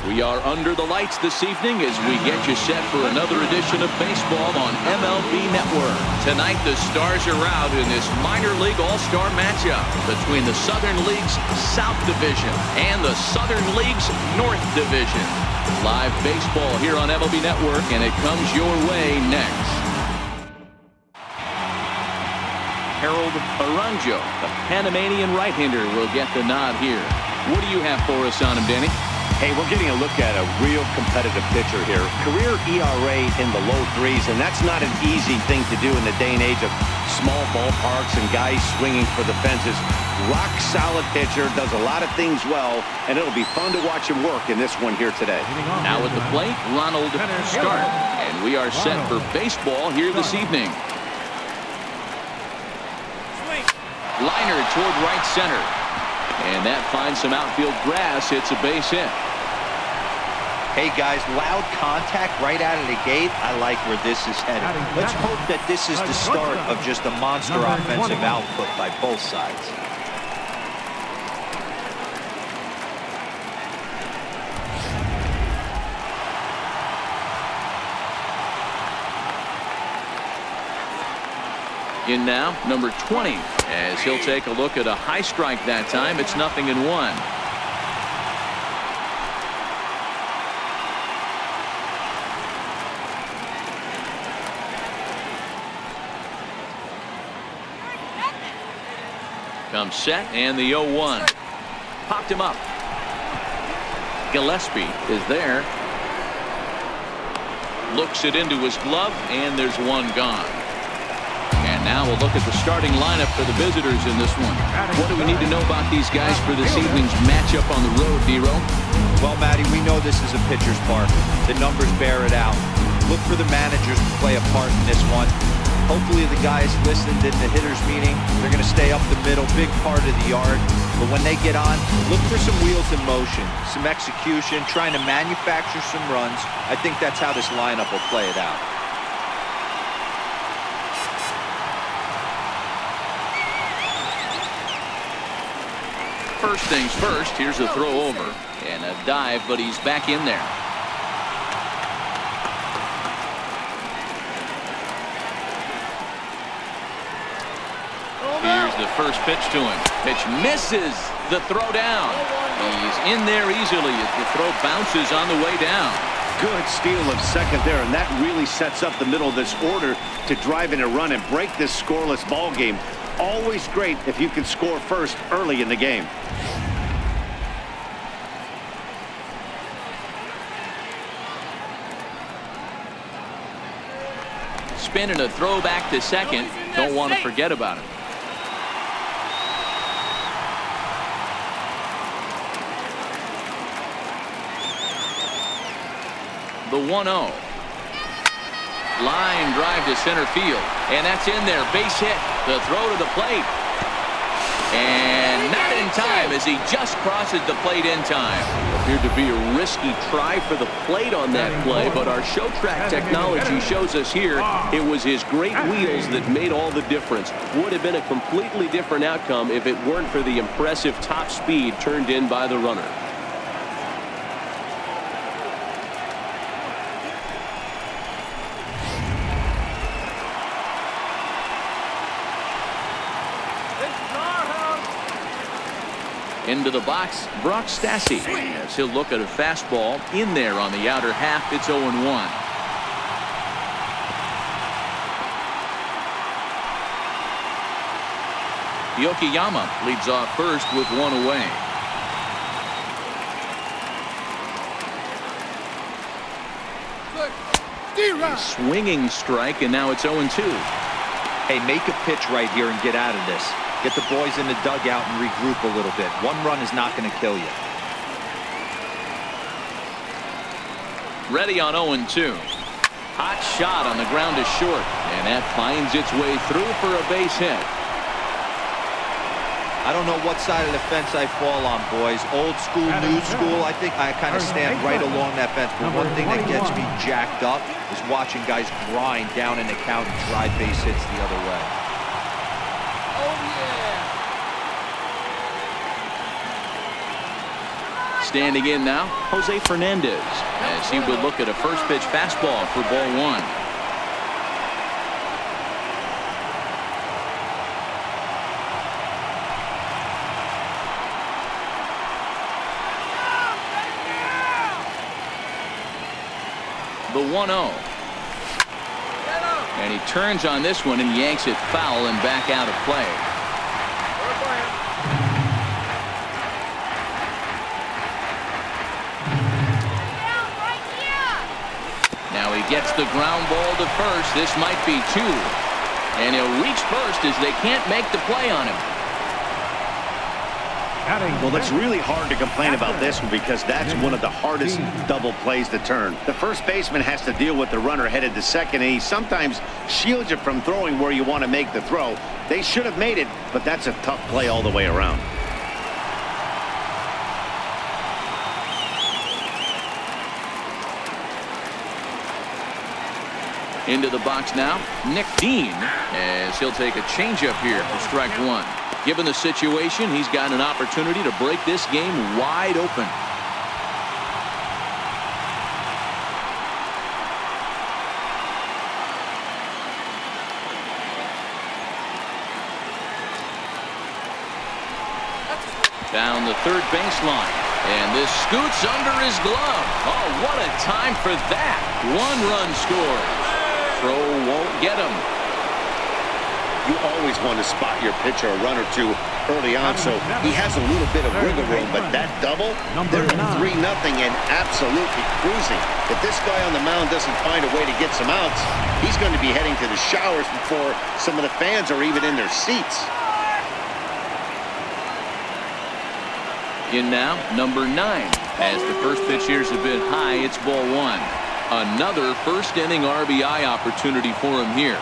We are under the lights this evening as we get you set for another edition of baseball on MLB Network. Tonight, the Stars are out in this minor league all-star matchup between the Southern League's South Division and the Southern League's North Division. Live baseball here on MLB Network, and it comes your way next. Harold Aranjo, the Panamanian right-hander, will get the nod here. What do you have for us on him, Danny? Hey, we're getting a look at a real competitive pitcher here. Career ERA in the low threes, and that's not an easy thing to do in the day and age of small ballparks and guys swinging for the fences. Rock-solid pitcher, does a lot of things well, and it'll be fun to watch him work in this one here today. Now at the plate, Ronald Stark, and we are set for baseball here this evening. Liner toward right center. And that finds some outfield grass. It's a base hit. Hey, guys, loud contact right out of the gate. I like where this is headed. Let's hope that this is the start of just a monster offensive output by both sides. In now, number 20, as he'll take a look at a high strike that time. It's 0-1. Comes set, and the 0-1. Popped him up. Gillespie is there. Looks it into his glove, and there's one gone. And now we'll look at the starting lineup for the visitors in this one. What do we need to know about these guys for this evening's matchup on the road, Nero? Well, Matty, we know this is a pitcher's park. The numbers bear it out. Look for the managers to play a part in this one. Hopefully the guys listened in the hitters meeting. They're going to stay up the middle, big part of the yard. But when they get on, look for some wheels in motion, some execution, trying to manufacture some runs. I think that's how this lineup will play it out. First things first, here's a throw over and a dive, but he's back in there. Here's the first pitch to him. Pitch misses the throw down. He's in there easily as the throw bounces on the way down. Good steal of second there, and that really sets up the middle of this order to drive in a run and break this scoreless ball game. Always great if you can score first early in the game. Spin and a throw back to second. Don't want to forget about it. The 1-0. Line drive to center field, and that's in there. Base hit. The throw to the plate, and not in time as he just crosses the plate in time. Appeared to be a risky try for the plate on that play, but our show track technology shows us here it was his great wheels that made all the difference. Would have been a completely different outcome if it weren't for the impressive top speed turned in by the runner. Into the box, Brock Stassi, as he'll look at a fastball in there on the outer half. It's 0-1. Yokoyama leads off first with one away. A swinging strike, and now it's 0-2. Hey, make a pitch right here and get out of this. Get the boys in the dugout and regroup a little bit. One run is not going to kill you. Ready on 0-2. Hot shot on the ground is short, and that finds its way through for a base hit. I don't know what side of the fence I fall on, boys. Old school, new school. I think I kind of stand right along that fence. But one thing that gets me jacked up is watching guys grind down in the count and drive base hits the other way. Standing in now, Jose Fernandez, as he would look at a first pitch fastball for ball one. The 1-0. And he turns on this one and yanks it foul and back out of play. Now he gets the ground ball to first. This might be two. And he'll reach first as they can't make the play on him. Well, it's really hard to complain about this one because that's one of the hardest double plays to turn. The first baseman has to deal with the runner headed to second, and he sometimes shields you from throwing where you want to make the throw. They should have made it, but that's a tough play all the way around. Into the box now, Nick Dean, as he'll take a changeup here for strike one. Given the situation, he's got an opportunity to break this game wide open. Down the third baseline, and this scoots under his glove. Oh, what a time for that. One run scores. Throw won't get him. You always want to spot your pitcher a run or two early on, so he has a little bit of wiggle room, but that double, they're at 3-0 and absolutely cruising. If this guy on the mound doesn't find a way to get some outs, he's going to be heading to the showers before some of the fans are even in their seats. In now, number 9. As the first pitch here is a bit high, it's ball one. Another first inning RBI opportunity for him here.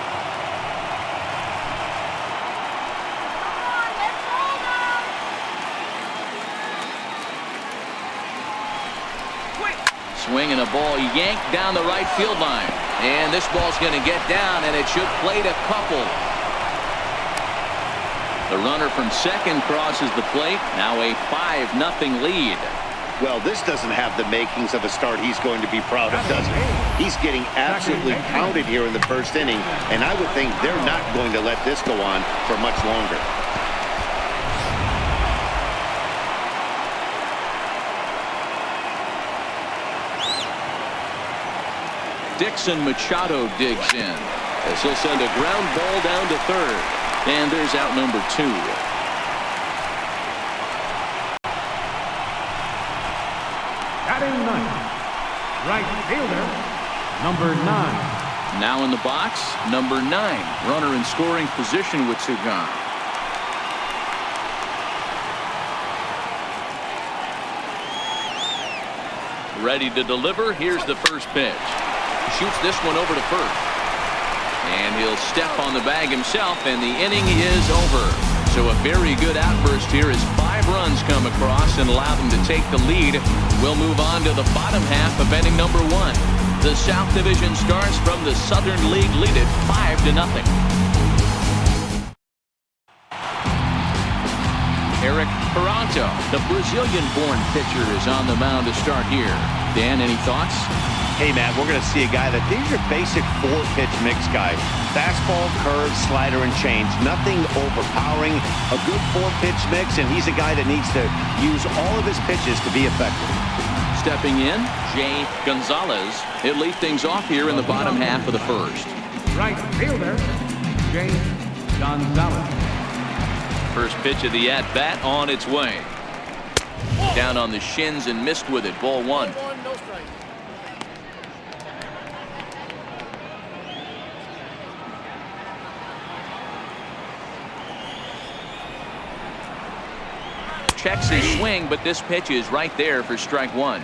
Swinging a ball yanked down the right field line. And this ball's going to get down, and it should plate a couple. The runner from second crosses the plate. Now a 5-0 lead. Well, this doesn't have the makings of a start he's going to be proud of, does it? He's getting absolutely pounded here in the first inning, and I would think they're not going to let this go on for much longer. Dixon Machado digs in. As he'll send a ground ball down to third. And there's out number 2. Batting ninth, right fielder, number 9. Now in the box, number 9. Runner in scoring position with 2 gone. Ready to deliver. Here's the first pitch. Shoots this one over to first. And he'll step on the bag himself, and the inning is over. So a very good outburst here as 5 runs come across and allow them to take the lead. We'll move on to the bottom half of inning number 1. The South Division Stars from the Southern League lead it 5-0. Eric Peranto, the Brazilian-born pitcher, is on the mound to start here. Dan, any thoughts? Hey, Matt, we're going to see a guy that these are basic 4-pitch mix guy. Fastball, curve, slider, and change. Nothing overpowering. A good 4-pitch mix, and he's a guy that needs to use all of his pitches to be effective. Stepping in, Jay Gonzalez. He'll lead things off here in the bottom half of the first. Right fielder, Jay Gonzalez. First pitch of the at-bat on its way. Down on the shins and missed with it. Ball 1. Checks his swing, but this pitch is right there for strike 1.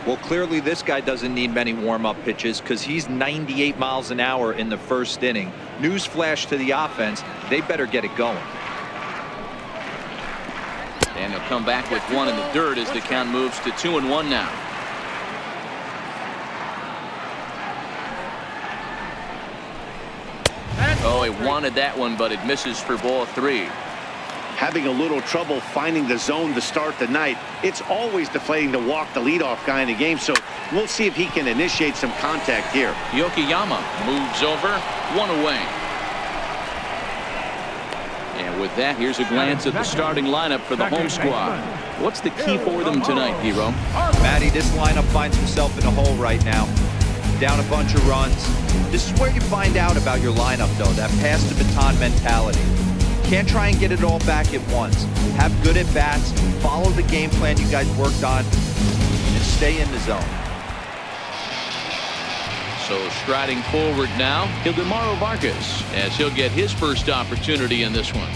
Well, clearly this guy doesn't need many warm-up pitches because he's 98 miles an hour in the first inning. Newsflash to the offense, they better get it going. And he'll come back with 1 in the dirt as the count moves to 2-1 now. Oh, he wanted that one, but it misses for ball 3. having a little trouble finding the zone to start the night. It's always deflating to walk the leadoff guy in the game, so we'll see if he can initiate some contact here. Yokoyama moves over, 1 away. And with that, here's a glance at the starting lineup for the home squad. What's the key for them tonight, Hero? Matty, this lineup finds himself in a hole right now. Down a bunch of runs. This is where you find out about your lineup, though, that pass the baton mentality. Can't try and get it all back at once. Have good at-bats, follow the game plan you guys worked on, and stay in the zone. So striding forward now, Ildemaro Vargas, as he'll get his first opportunity in this one.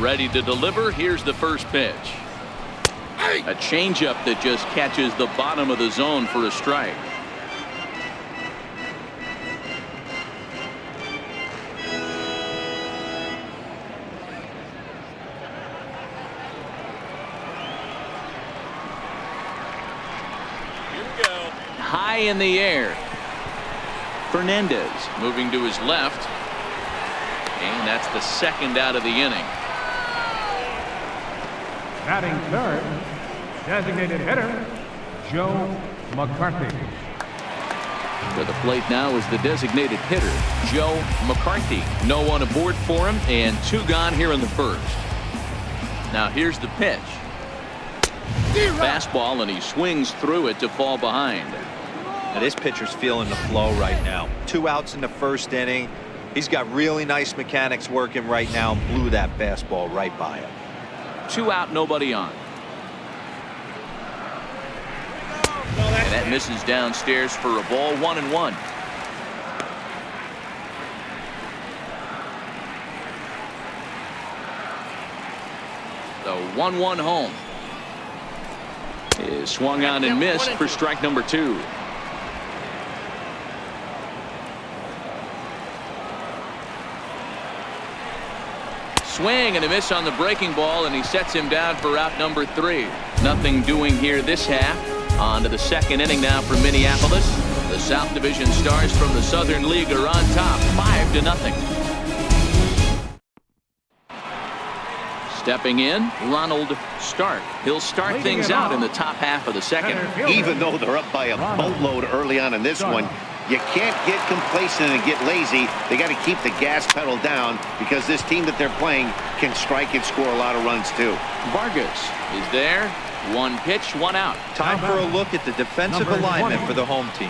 Ready to deliver, here's the first pitch. A changeup that just catches the bottom of the zone for a strike. High in the air. Fernandez moving to his left. And that's the second out of the inning. Batting third, designated hitter, Joe McCarthy. To the plate now is the designated hitter, Joe McCarthy. No one aboard for him, and 2 gone here in the first. Now here's the pitch. Fastball, and he swings through it to fall behind. Now, this pitcher's feeling the flow right now. 2 outs in the first inning. He's got really nice mechanics working right now and blew that fastball right by him. 2 out, nobody on. And that misses downstairs for a ball, 1-1. The 1-1 home is swung on and missed for strike number 2. Swing and a miss on the breaking ball, and he sets him down for out number 3. Nothing doing here this half. On to the second inning now for Minneapolis. The South Division Stars from the Southern League are on top, 5-0. Stepping in, Ronald Stark. He'll start things out in the top half of the second. Even though they're up by a boatload early on in this one, you can't get complacent and get lazy. They got to keep the gas pedal down because this team that they're playing can strike and score a lot of runs too. Vargas is there. 1 pitch, 1 out. Time for a look at the defensive alignment for the home team.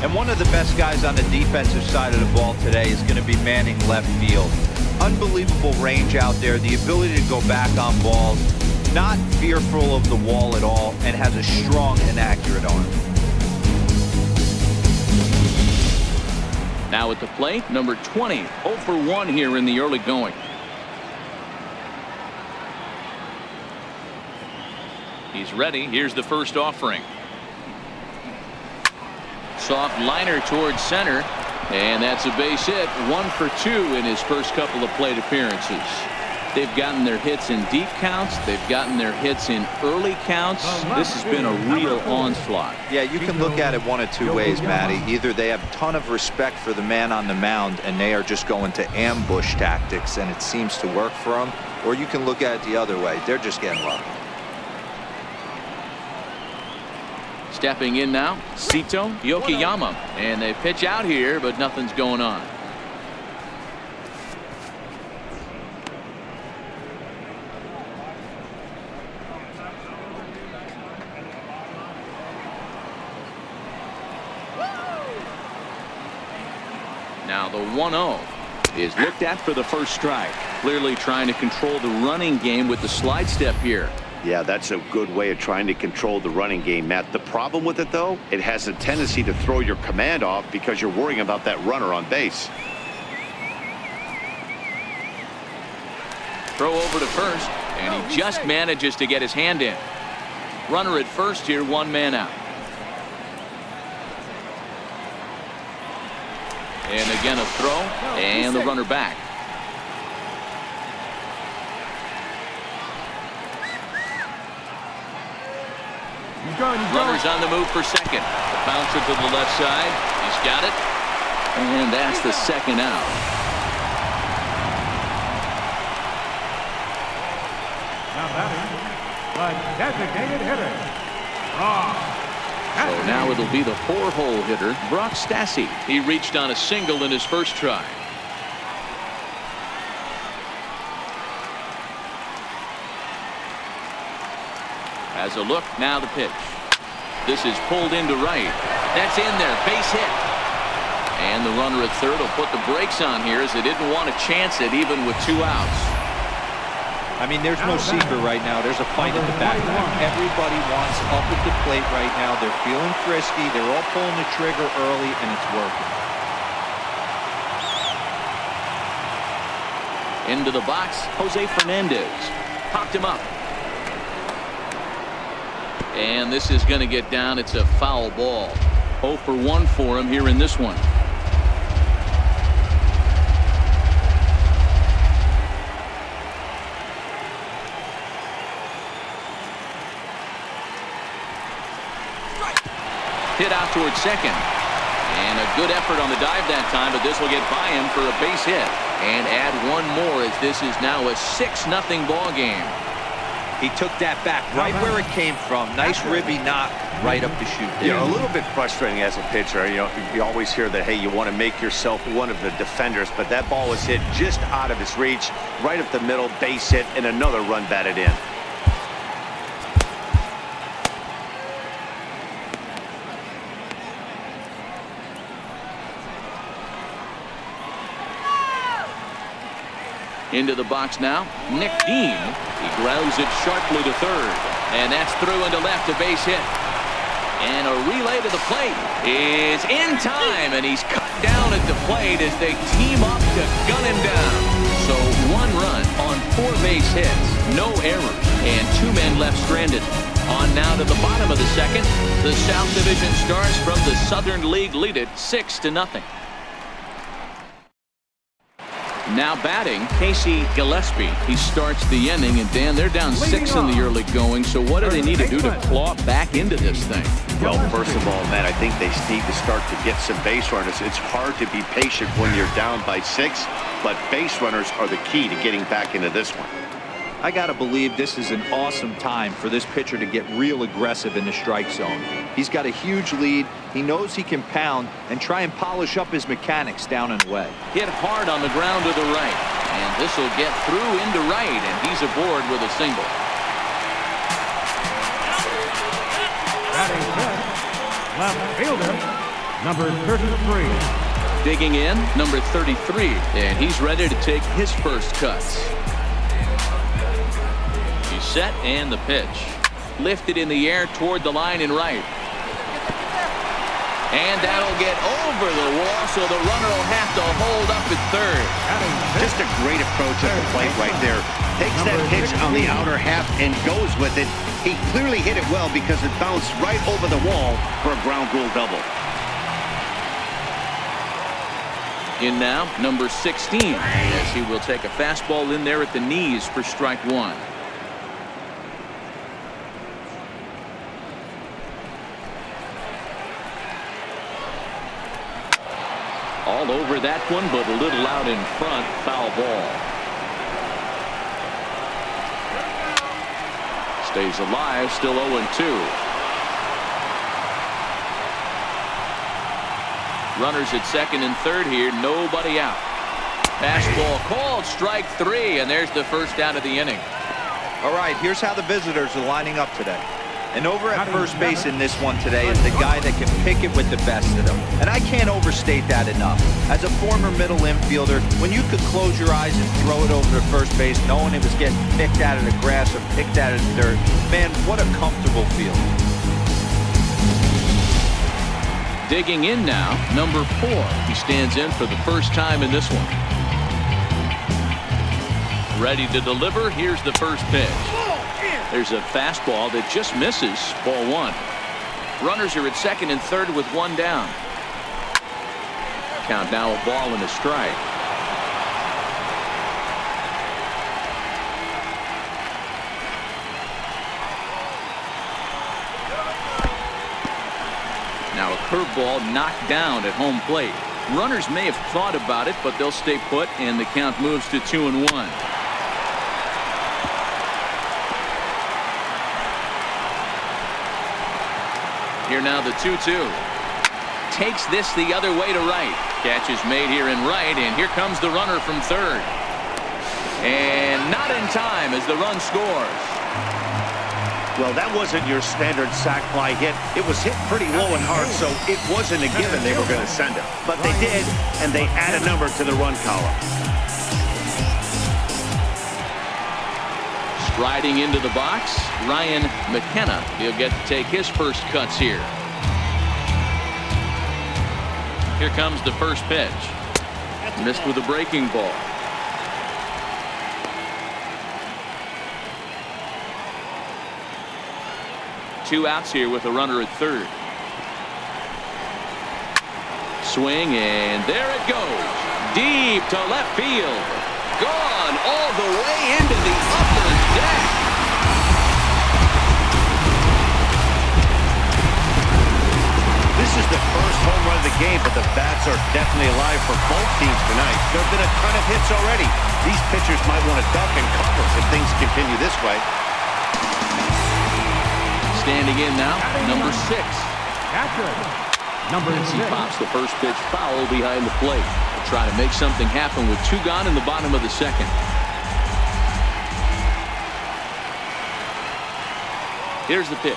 And one of the best guys on the defensive side of the ball today is going to be manning left field. Unbelievable range out there, the ability to go back on balls, not fearful of the wall at all, and has a strong and accurate arm. Now at the plate, number 20, 0 for 1 here in the early going. He's ready. Here's the first offering. Soft liner towards center, and that's a base hit. 1 for 2 in his first couple of plate appearances. They've gotten their hits in deep counts. They've gotten their hits in early counts. This has been a real onslaught. Yeah, you can look at it one of 2 ways, Matty. Either they have a ton of respect for the man on the mound and they are just going to ambush tactics and it seems to work for them, or you can look at it the other way. They're just getting lucky. Stepping in now, Sito Yokoyama, and they pitch out here, but nothing's going on. Now the 1-0 is looked at for the first strike. Clearly trying to control the running game with the slide step here. Yeah, that's a good way of trying to control the running game, Matt. The problem with it, though, it has a tendency to throw your command off because you're worrying about that runner on base. Throw over to first, and he just manages to get his hand in. Runner at first here, 1 man out. And again a throw, and the runner back. Runner's on the move for second. Bouncer to the left side. He's got it. And that's the second out. batting, the designated hitter, So now it'll be the 4-hole hitter, Brock Stassi. He reached on a single in his first try. Has a look, now the pitch. This is pulled into right. That's in there, base hit. And the runner at third will put the brakes on here as they didn't want to chance it even with 2 outs. I mean, there's no secret right now. There's a fight in the background. Everybody wants up at the plate right now. They're feeling frisky. They're all pulling the trigger early, and it's working. Into the box, Jose Fernandez. Popped him up. And this is going to get down. It's a foul ball. 0 for 1 for him here in this one. Hit out towards second. And a good effort on the dive that time, but this will get by him for a base hit. And add one more as this is now a 6-0 ball game. He took that back right where it came from. Nice ribby knock right up the chute. You know, a little bit frustrating as a pitcher. You know, you always hear that, hey, you want to make yourself one of the defenders, but that ball was hit just out of his reach, right up the middle, base hit, and another run batted in. Into the box now, Nick Dean. He grounds it sharply to third. And that's through into left, a base hit. And a relay to the plate is in time, and he's cut down at the plate as they team up to gun him down. So 1 run on 4 base hits, no errors, and 2 men left stranded. On now to the bottom of the second. The South Division Stars from the Southern League lead it 6-0. Now batting, Casey Gillespie. He starts the inning, and Dan, they're down 6 in the early going. So what do they need to do to claw back into this thing? Well, first of all, Matt, I think they need to start to get some base runners. It's hard to be patient when you're down by 6, but base runners are the key to getting back into this one. I got to believe this is an awesome time for this pitcher to get real aggressive in the strike zone. He's got a huge lead. He knows he can pound and try and polish up his mechanics down and away. Hit hard on the ground to the right. And this will get through into right, and he's aboard with a single. batting fifth, left fielder, number 33. Digging in, number 33, and he's ready to take his first cuts. He's set, and the pitch. Lifted in the air toward the line in right. And that'll get over the wall, so the runner will have to hold up at third. Just a great approach at the plate right there. Takes that pitch on the outer half and goes with it. He clearly hit it well because it bounced right over the wall for a ground rule double. In now, number 16, as he will take a fastball in there at the knees for strike one. All over that one, but a little out in front. Foul ball. Stays alive, still 0-2. Runners at second and third here, nobody out. Fastball called, strike three, and there's the first out of the inning. All right, here's how the visitors are lining up today. And over at first base in this one today is the guy that can pick it with the best of them. And I can't overstate that enough. As a former middle infielder, when you could close your eyes and throw it over to first base knowing it was getting picked out of the grass or picked out of the dirt, man, what a comfortable feeling. Digging in now, number 4. He stands in for the first time in this one. Ready to deliver. Here's the first pitch. There's a fastball that just misses. Ball one. Runners are at second and third with one down. Count now a ball and a strike. Now a curveball knocked down at home plate. Runners may have thought about it, but they'll stay put, and the count moves to 2-1. Here now the 2-2. Takes this the other way to right. Catch is made here in right, and here comes the runner from third. And not in time as the run scores. Well, that wasn't your standard sac fly hit. It was hit pretty low and hard, so it wasn't a given they were going to send it. But they did, and they add a number to the run column. Striding into the box, Ryan McKenna. He'll get to take his first cuts here. Here comes the first pitch. Missed with a breaking ball. Two outs here with a runner at third. Swing, and there it goes. Deep to left field. Gone all the way into the upper deck. This is the first home run of the game, but the bats are definitely alive for both teams tonight. There have been a ton of hits already. These pitchers might want to duck and cover if things continue this way. Standing in now, number 6. Catcher, number 6. He pops the first pitch foul behind the plate. He'll try to make something happen with 2 gone in the bottom of the second. Here's the pitch.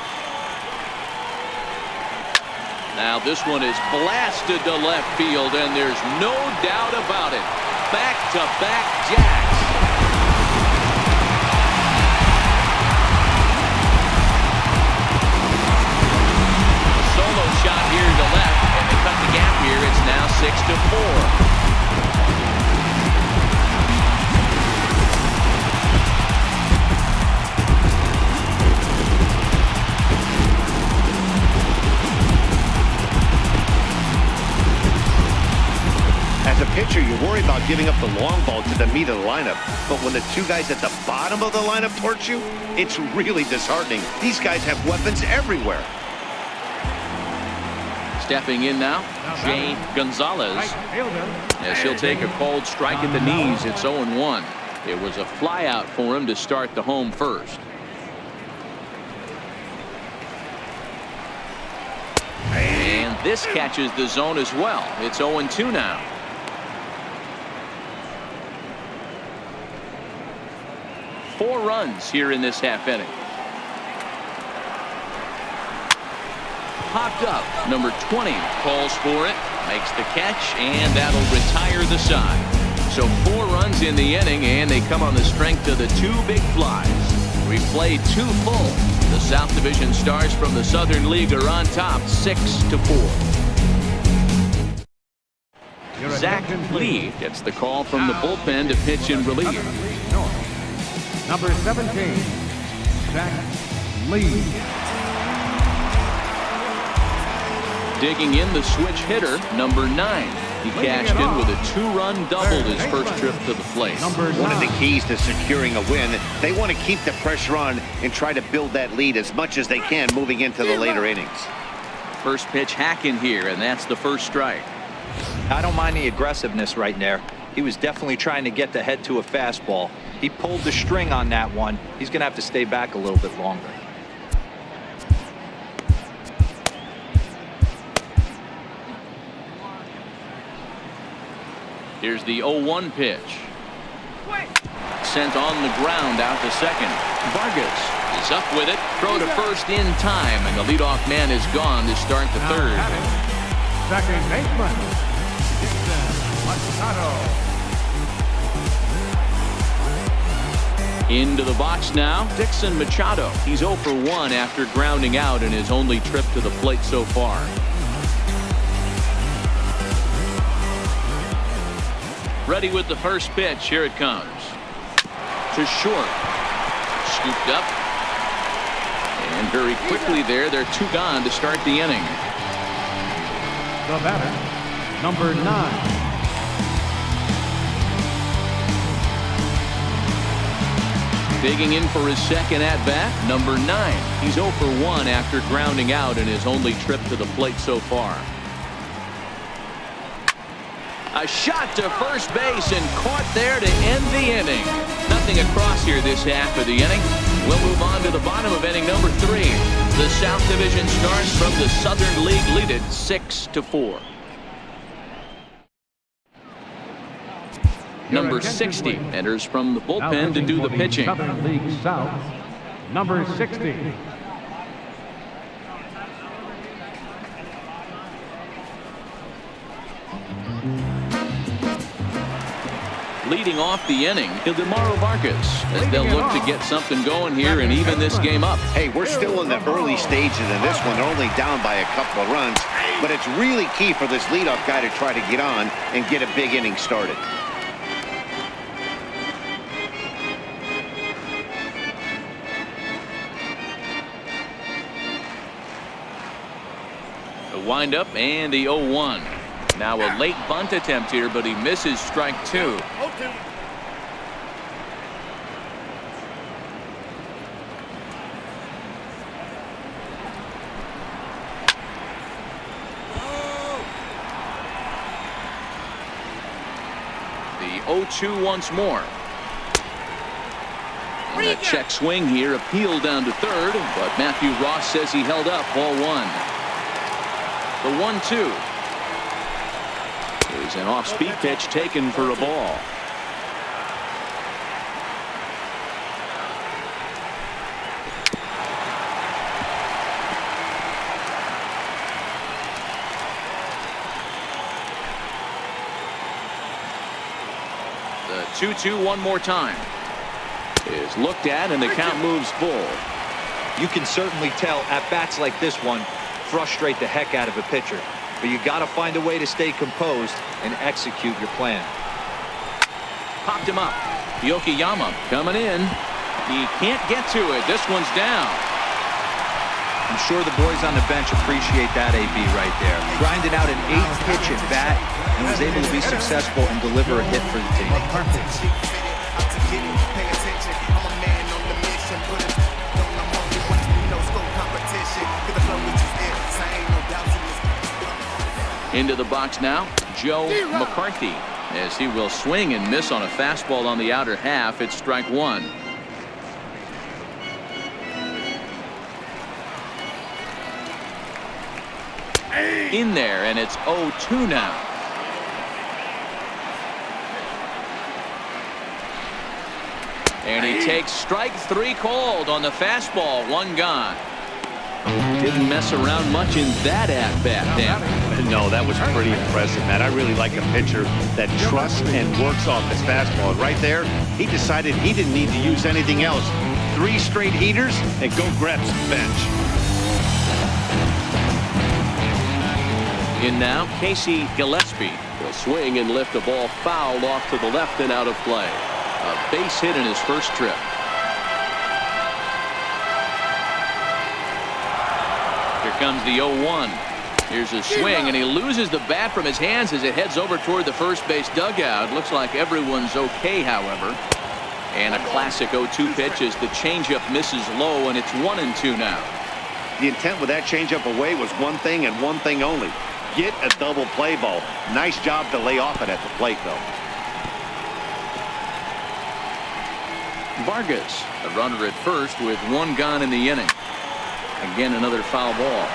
Now this one is blasted to left field, and there's no doubt about it. Back-to-back jacks. Shot here to left, and they cut the gap here. It's now 6-4. As a pitcher, you worry about giving up the long ball to the meat of the lineup. But when the 2 guys at the bottom of the lineup torch you, it's really disheartening. These guys have weapons everywhere. Stepping in now, Jay Gonzalez, as he'll take a cold strike at the knees. It's 0-1. It was a fly out for him to start the home first. And this catches the zone as well. It's 0-2 now. Four runs here in this half inning. Popped up. Number 20 calls for it, makes the catch, and that'll retire the side. So 4 runs in the inning, and they come on the strength of the 2 big flies. We've played 2 full. The South Division Stars from the Southern League are on top, 6-4. Zach Lee gets the call from the bullpen to pitch in relief. Number 17, Zach Lee. Digging in the switch hitter, number 9. He cashed in with a 2-run double his first trip to the plate. One of the keys to securing a win, they want to keep the pressure on and try to build that lead as much as they can moving into the later innings. First pitch hacking here, and that's the first strike. I don't mind the aggressiveness right there. He was definitely trying to get the head to a fastball. He pulled the string on that one. He's going to have to stay back a little bit longer. Here's the 0-1 pitch. Sent on the ground out to second. Vargas is up with it. Throw to first in time, and the leadoff man is gone to start the third. Second baseman, Machado. Into the box now, Dixon Machado. He's 0 for 1 after grounding out in his only trip to the plate so far. Ready with the first pitch. Here it comes. To short. Scooped up. And very quickly there, they're 2 gone to start the inning. The batter, number 9. Digging in for his second at-bat, number 9. He's 0 for 1 after grounding out in his only trip to the plate so far. A shot to first base and caught there to end the inning. nothing across here this half of the inning. We'll move on to the bottom of inning number 3. The South Division Stars from the Southern League lead it 6-4. Number 60 enters from the bullpen to do the pitching. Southern League South, number 60. Leading off the inning, Ildemaro Vargas, as they'll look to get something going here and even this game up. Hey, we're still in the early stages in this one. They're only down by a couple of runs, but it's really key for this leadoff guy to try to get on and get a big inning started. The windup and the 0-1. Now a late bunt attempt here, but he misses strike 2. The 0-2 once more. And a check swing here, appealed down to third, but Matthew Ross says he held up ball 1. The 1-2. Is an off-speed pitch taken for a ball. The 2-2 one more time. Is looked at and the count moves full. You can certainly tell at bats like this one frustrate the heck out of a pitcher. But you got to find a way to stay composed and execute your plan. Popped him up. Yokoyama coming in. He can't get to it. This one's down. I'm sure the boys on the bench appreciate that AB right there. Grinding out an 8th pitch at bat and was able to be successful and deliver a hit for the team. Into the box now, Joe McCarthy, as he will swing and miss on a fastball on the outer half. It's strike 1. In there, and it's 0-2 now. And he takes strike 3 called on the fastball. 1 gone. Didn't mess around much in that at-bat, Dan. No, that was pretty impressive, Matt. I really like a pitcher that trusts and works off his fastball. Right there, he decided he didn't need to use anything else. 3 straight heaters and go grab some bench. In now, Casey Gillespie will swing and lift a ball fouled off to the left and out of play. A base hit in his first trip. Here comes the 0-1. Here's a swing, and he loses the bat from his hands as it heads over toward the first base dugout. Looks like everyone's okay, however. And a classic 0-2 pitch as the changeup misses low, and it's 1-2 now. The intent with that changeup away was one thing and one thing only. Get a double play ball. Nice job to lay off it at the plate, though. Vargas, a runner at first with 1 gone in the inning. Again, another foul ball.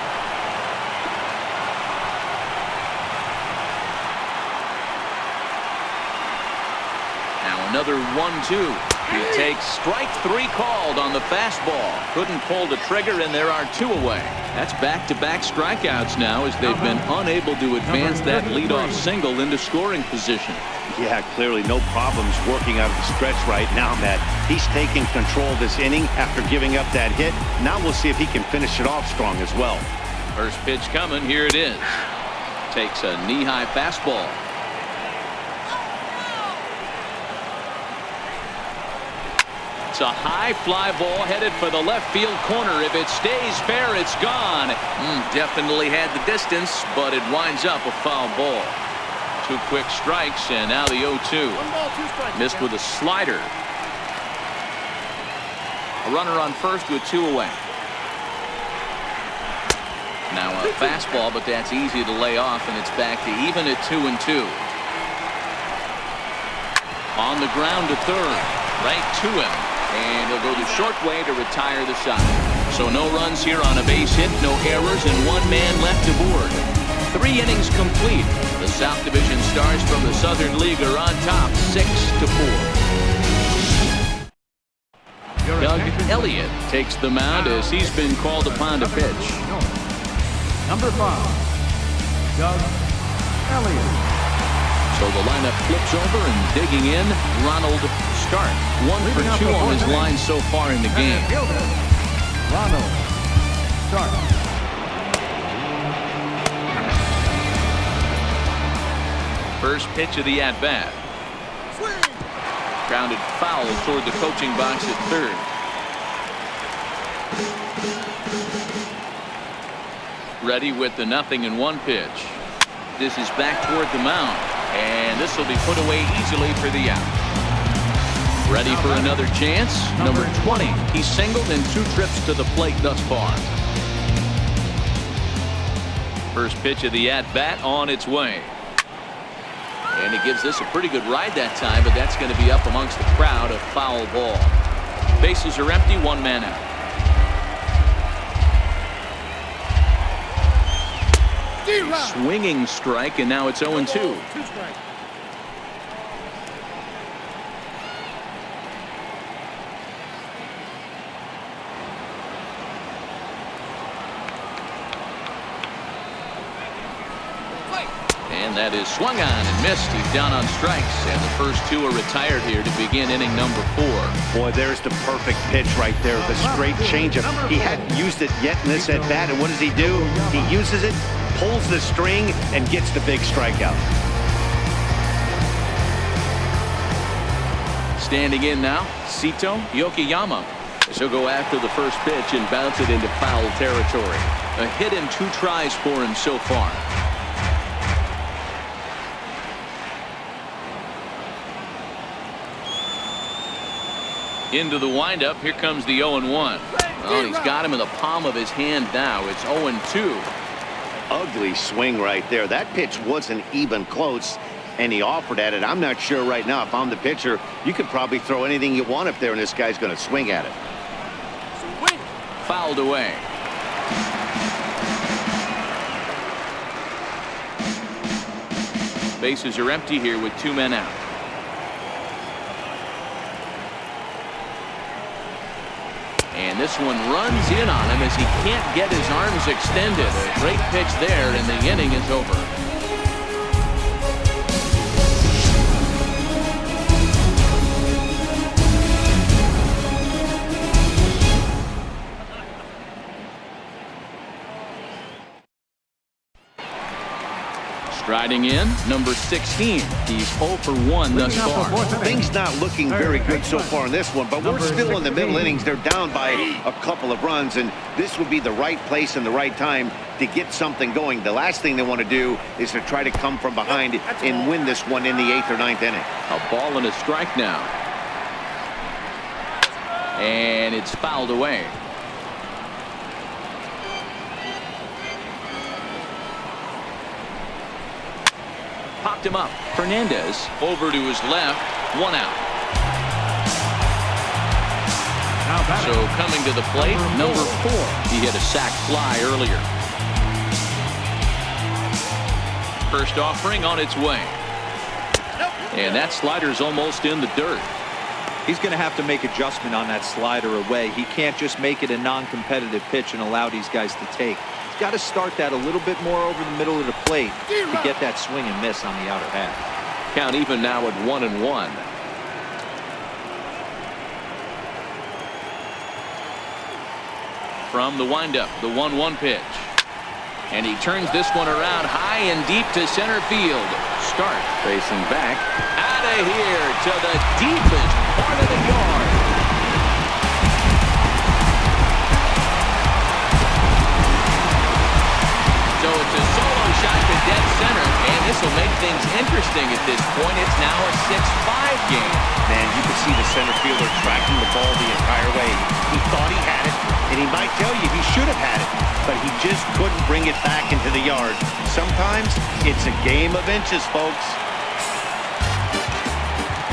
Now another 1-2. He takes strike 3 called on the fastball. Couldn't pull the trigger, and there are 2 away. That's back-to-back strikeouts now as they've been unable to advance that leadoff single into scoring position. Yeah, clearly no problems working out of the stretch right now, Matt. He's taking control of this inning after giving up that hit. Now we'll see if he can finish it off strong as well. First pitch coming. Here it is. Takes a knee-high fastball. It's a high fly ball headed for the left field corner. If it stays fair, it's gone. Definitely had the distance, but it winds up a foul ball. 2 quick strikes, and now the 0-2. Missed with a slider. A runner on first with 2 away. Now a fastball, but that's easy to lay off, and it's back to even at 2-2. On the ground to third. Right to him. And he'll go the short way to retire the side. So no runs here on a base hit, no errors, and one man left aboard. 3 innings complete. The South Division Stars from the Southern League are on top 6-4. Doug Elliott takes the mound as he's been called upon to pitch. Number 5, Doug Elliott. So the lineup flips over and digging in, Ronald Stark. 1 for 2 on his line so far in the game. Ronald Stark. First pitch of the at-bat. Grounded foul toward the coaching box at third. Ready with the 0-1 pitch. This is back toward the mound, and this will be put away easily for the out. Ready for another chance. Number 20. He's singled in 2 trips to the plate thus far. First pitch of the at-bat on its way. And he gives this a pretty good ride that time, but that's going to be up amongst the crowd. A foul ball. Bases are empty, 1 man out. Swinging strike, and now it's 0-2. And that is swung on and missed. He's down on strikes, and the first 2 are retired here to begin inning number 4. Boy, there's the perfect pitch right there. The straight changeup. He hadn't used it yet in this at bat, and what does he do? He uses it, pulls the string, and gets the big strikeout. Standing in now, YOKOYAMA. He'll go after the first pitch and bounce it into foul territory. A hit in 2 tries for him so far. Into the windup. Here comes the 0-1. Oh, he's got him in the palm of his hand now. It's 0-2. Ugly swing right there. That pitch wasn't even close, and he offered at it. I'm not sure right now if I'm the pitcher. You could probably throw anything you want up there, and this guy's going to swing at it. Fouled away. Bases are empty here with 2 men out. And this one runs in on him as he can't get his arms extended. A great pitch there, and the inning is over. Striding in, number 16. He's 0 for 1 thus far. Things not looking very good so far in this one, but we're still in the middle innings. They're down by a couple of runs, and this would be the right place and the right time to get something going. The last thing they want to do is to try to come from behind and win this one in the 8th or 9th inning. A ball and a strike now. And it's fouled away. Popped him up. Fernandez over to his left. 1 out. So coming to the plate, number 4. He hit a sac fly earlier. First offering on its way. And that slider's almost in the dirt. He's going to have to make adjustment on that slider away. He can't just make it a non-competitive pitch and allow these guys to take. He's got to start that a little bit more over the middle of the plate to get that swing and miss on the outer half. Count even now at 1-1. From the windup, the 1-1 pitch. And he turns this one around high and deep to center field. Start facing back. Out of here to the deepest part of the yard. So it's a solo shot to dead center, and this will make things interesting at this point. It's now a 6-5 game. Man, you can see the center fielder tracking the ball the entire way. He thought he had it, and he might tell you he should have had it, but he just couldn't bring it back into the yard. Sometimes it's a game of inches, folks.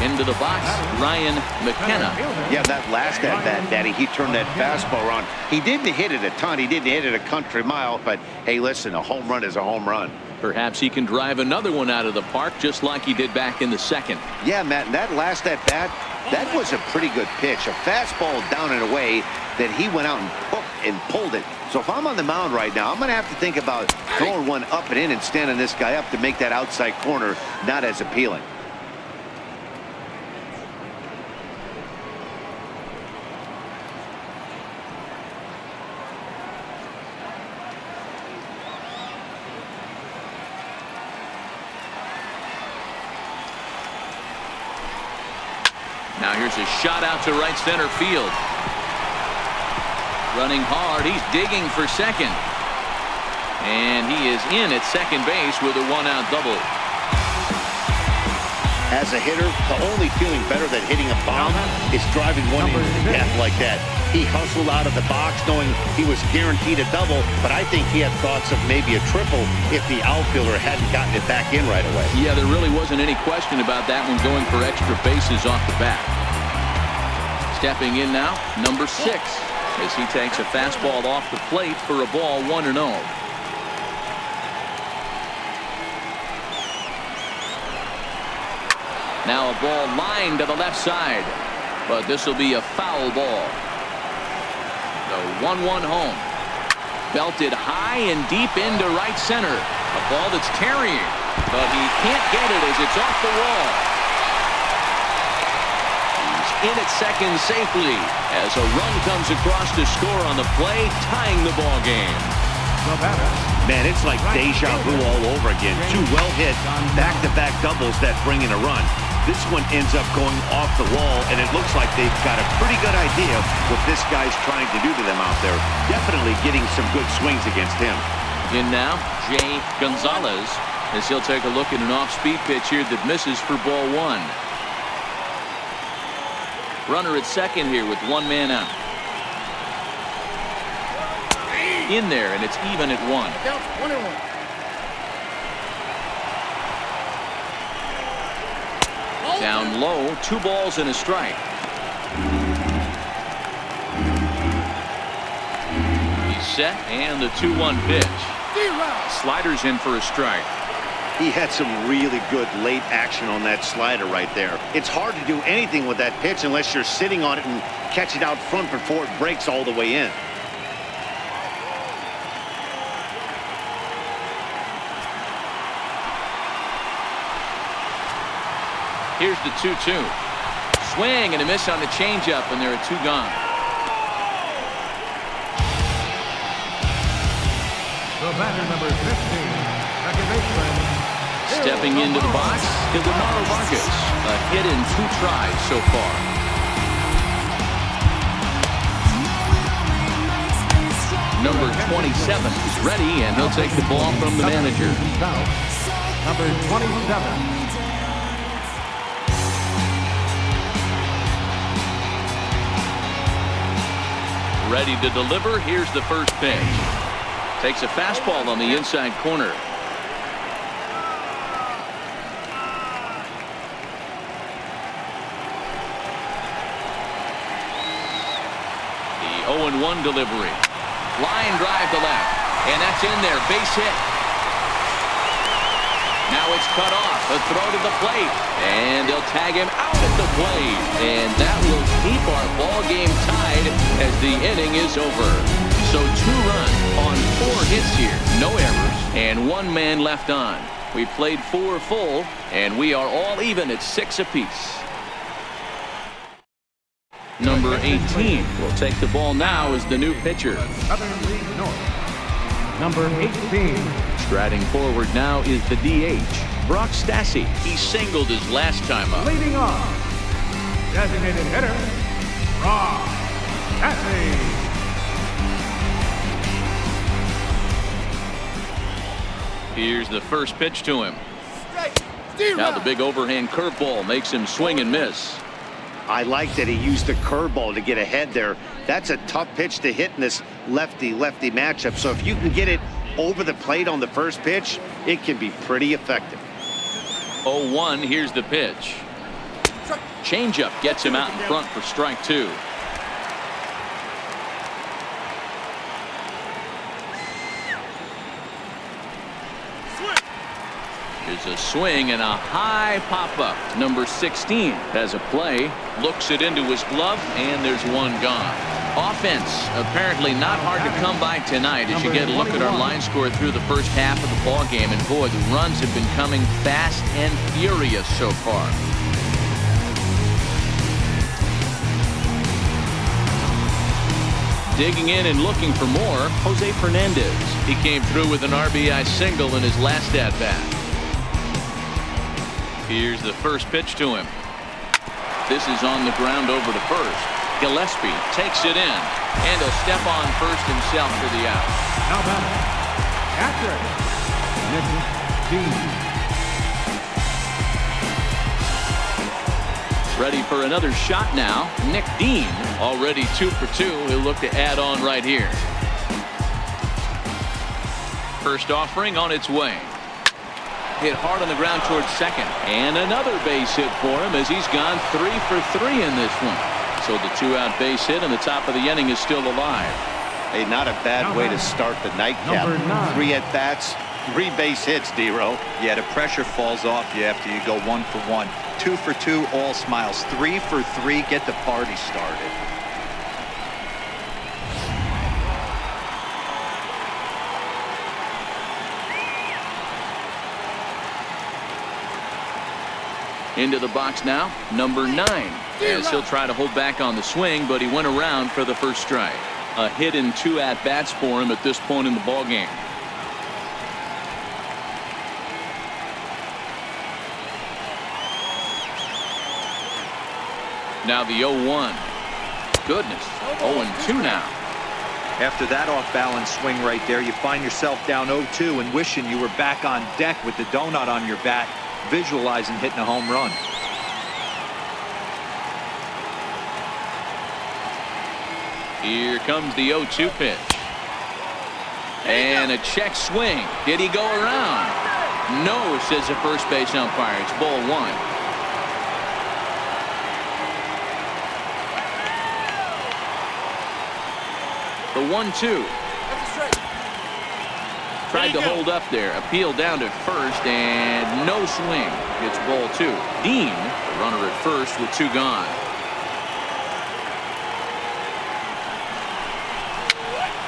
Into the box, Ryan McKenna. Yeah, that last at-bat, Daddy, he turned that fastball around. He didn't hit it a ton. He didn't hit it a country mile. But, hey, listen, a home run is a home run. Perhaps he can drive another one out of the park just like he did back in the second. Yeah, Matt, and that last at-bat, that was a pretty good pitch. A fastball down and away that he went out and pulled it. So if I'm on the mound right now, I'm going to have to think about throwing one up and in and standing this guy up to make that outside corner not as appealing. Now here's a shot out to right center field. Running hard, he's digging for second. And he is in at second base with a one-out double. As a hitter, the only feeling better than hitting a bomb is driving one into the gap like that. He hustled out of the box knowing he was guaranteed a double, but I think he had thoughts of maybe a triple if the outfielder hadn't gotten it back in right away. Yeah, there really wasn't any question about that one, going for extra bases off the bat. Stepping in now, number 6, as he takes a fastball off the plate for a ball 1-0. Now a ball lined to the left side, but this will be a foul ball. The 1-1 home. Belted high and deep into right center. A ball that's carrying, but he can't get it as it's off the wall. He's in at second safely as a run comes across to score on the play, tying the ball game. Man, it's like deja vu all over again. 2 well-hit back-to-back doubles that bring in a run. This one ends up going off the wall, and it looks like they've got a pretty good idea what this guy's trying to do to them out there. Definitely getting some good swings against him. In now, Jay Gonzalez, as he'll take a look at an off-speed pitch here that misses for ball 1. Runner at second here with 1 man out. In there, and it's even at 1. Down low, 2 balls and a strike. He's set, and the 2-1 pitch. Slider's in for a strike. He had some really good late action on that slider right there. It's hard to do anything with that pitch unless you're sitting on it and catch it out front before it breaks all the way in. Here's the 2-2. Swing and a miss on the changeup, and there are 2 gone. The batter, number 15, second baseman. Stepping into the box is Lamar Vargas. A hit in 2 tries so far. Number 27 is ready, and he'll take the ball from the manager. Number 27. Ready to deliver. Here's the first pitch. Takes a fastball on the inside corner. The 0-1 delivery. Line drive to left. And that's in there. Base hit. Now it's cut off. A throw to the plate. And they'll tag him out at the plate. And that will keep our ball game tied as the inning is over. So 2 runs on 4 hits here. No errors. And 1 man left on. We played 4 full. And we are all even at 6 apiece. Number 18 will take the ball now as the new pitcher. Southern League North. Number 18. Striding forward now is the DH, Brock Stassi. He singled his last time up. Leading off, designated hitter, Brock Stassi. Here's the first pitch to him. Now the big overhand curveball makes him swing and miss. I like that he used the curveball to get ahead there. That's a tough pitch to hit in this lefty-lefty matchup. So if you can get it over the plate on the first pitch, it can be pretty effective. 0-1, here's the pitch. Changeup gets him out in front for strike 2. There's a swing and a high pop-up. Number 16 has a play, looks it into his glove, and there's one gone. Offense apparently not hard to come by tonight as you get a look at our line score through the first half of the ball game. And boy, the runs have been coming fast and furious so far. Digging in and looking for more, Jose Fernandez. He came through with an RBI single in his last at-bat. Here's the first pitch to him. This is on the ground over to first. Gillespie takes it in, and he'll step on first himself for the out. Now batting, accurate, Nick Dean. Ready for another shot now. Nick Dean already 2 for 2. He'll look to add on right here. First offering on its way. Hit hard on the ground towards second, and another base hit for him as he's gone 3 for 3 in this one. So the 2-out base hit, and the top of the inning is still alive. Hey, not a bad way to start the nightcap. 3 at-bats, 3 base hits, D-Row. Yeah, the pressure falls off you after you go 1 for 1. 2 for 2, all smiles. 3 for 3, get the party started. Into the box now, number 9, as he'll try to hold back on the swing, but he went around for the first strike. A hit in 2 at-bats for him at this point in the ball game. Now the 0-1. Goodness, 0-2 now. After that off-balance swing right there, you find yourself down 0-2 and wishing you were back on deck with the donut on your bat, visualizing hitting a home run. Here comes the 0-2 pitch. And a check swing. Did he go around? No, says the first base umpire. It's ball 1. The 1-2. Tried to hold up there. Appeal down to first, and no swing. It's ball 2. Dean, the runner at first with 2 gone.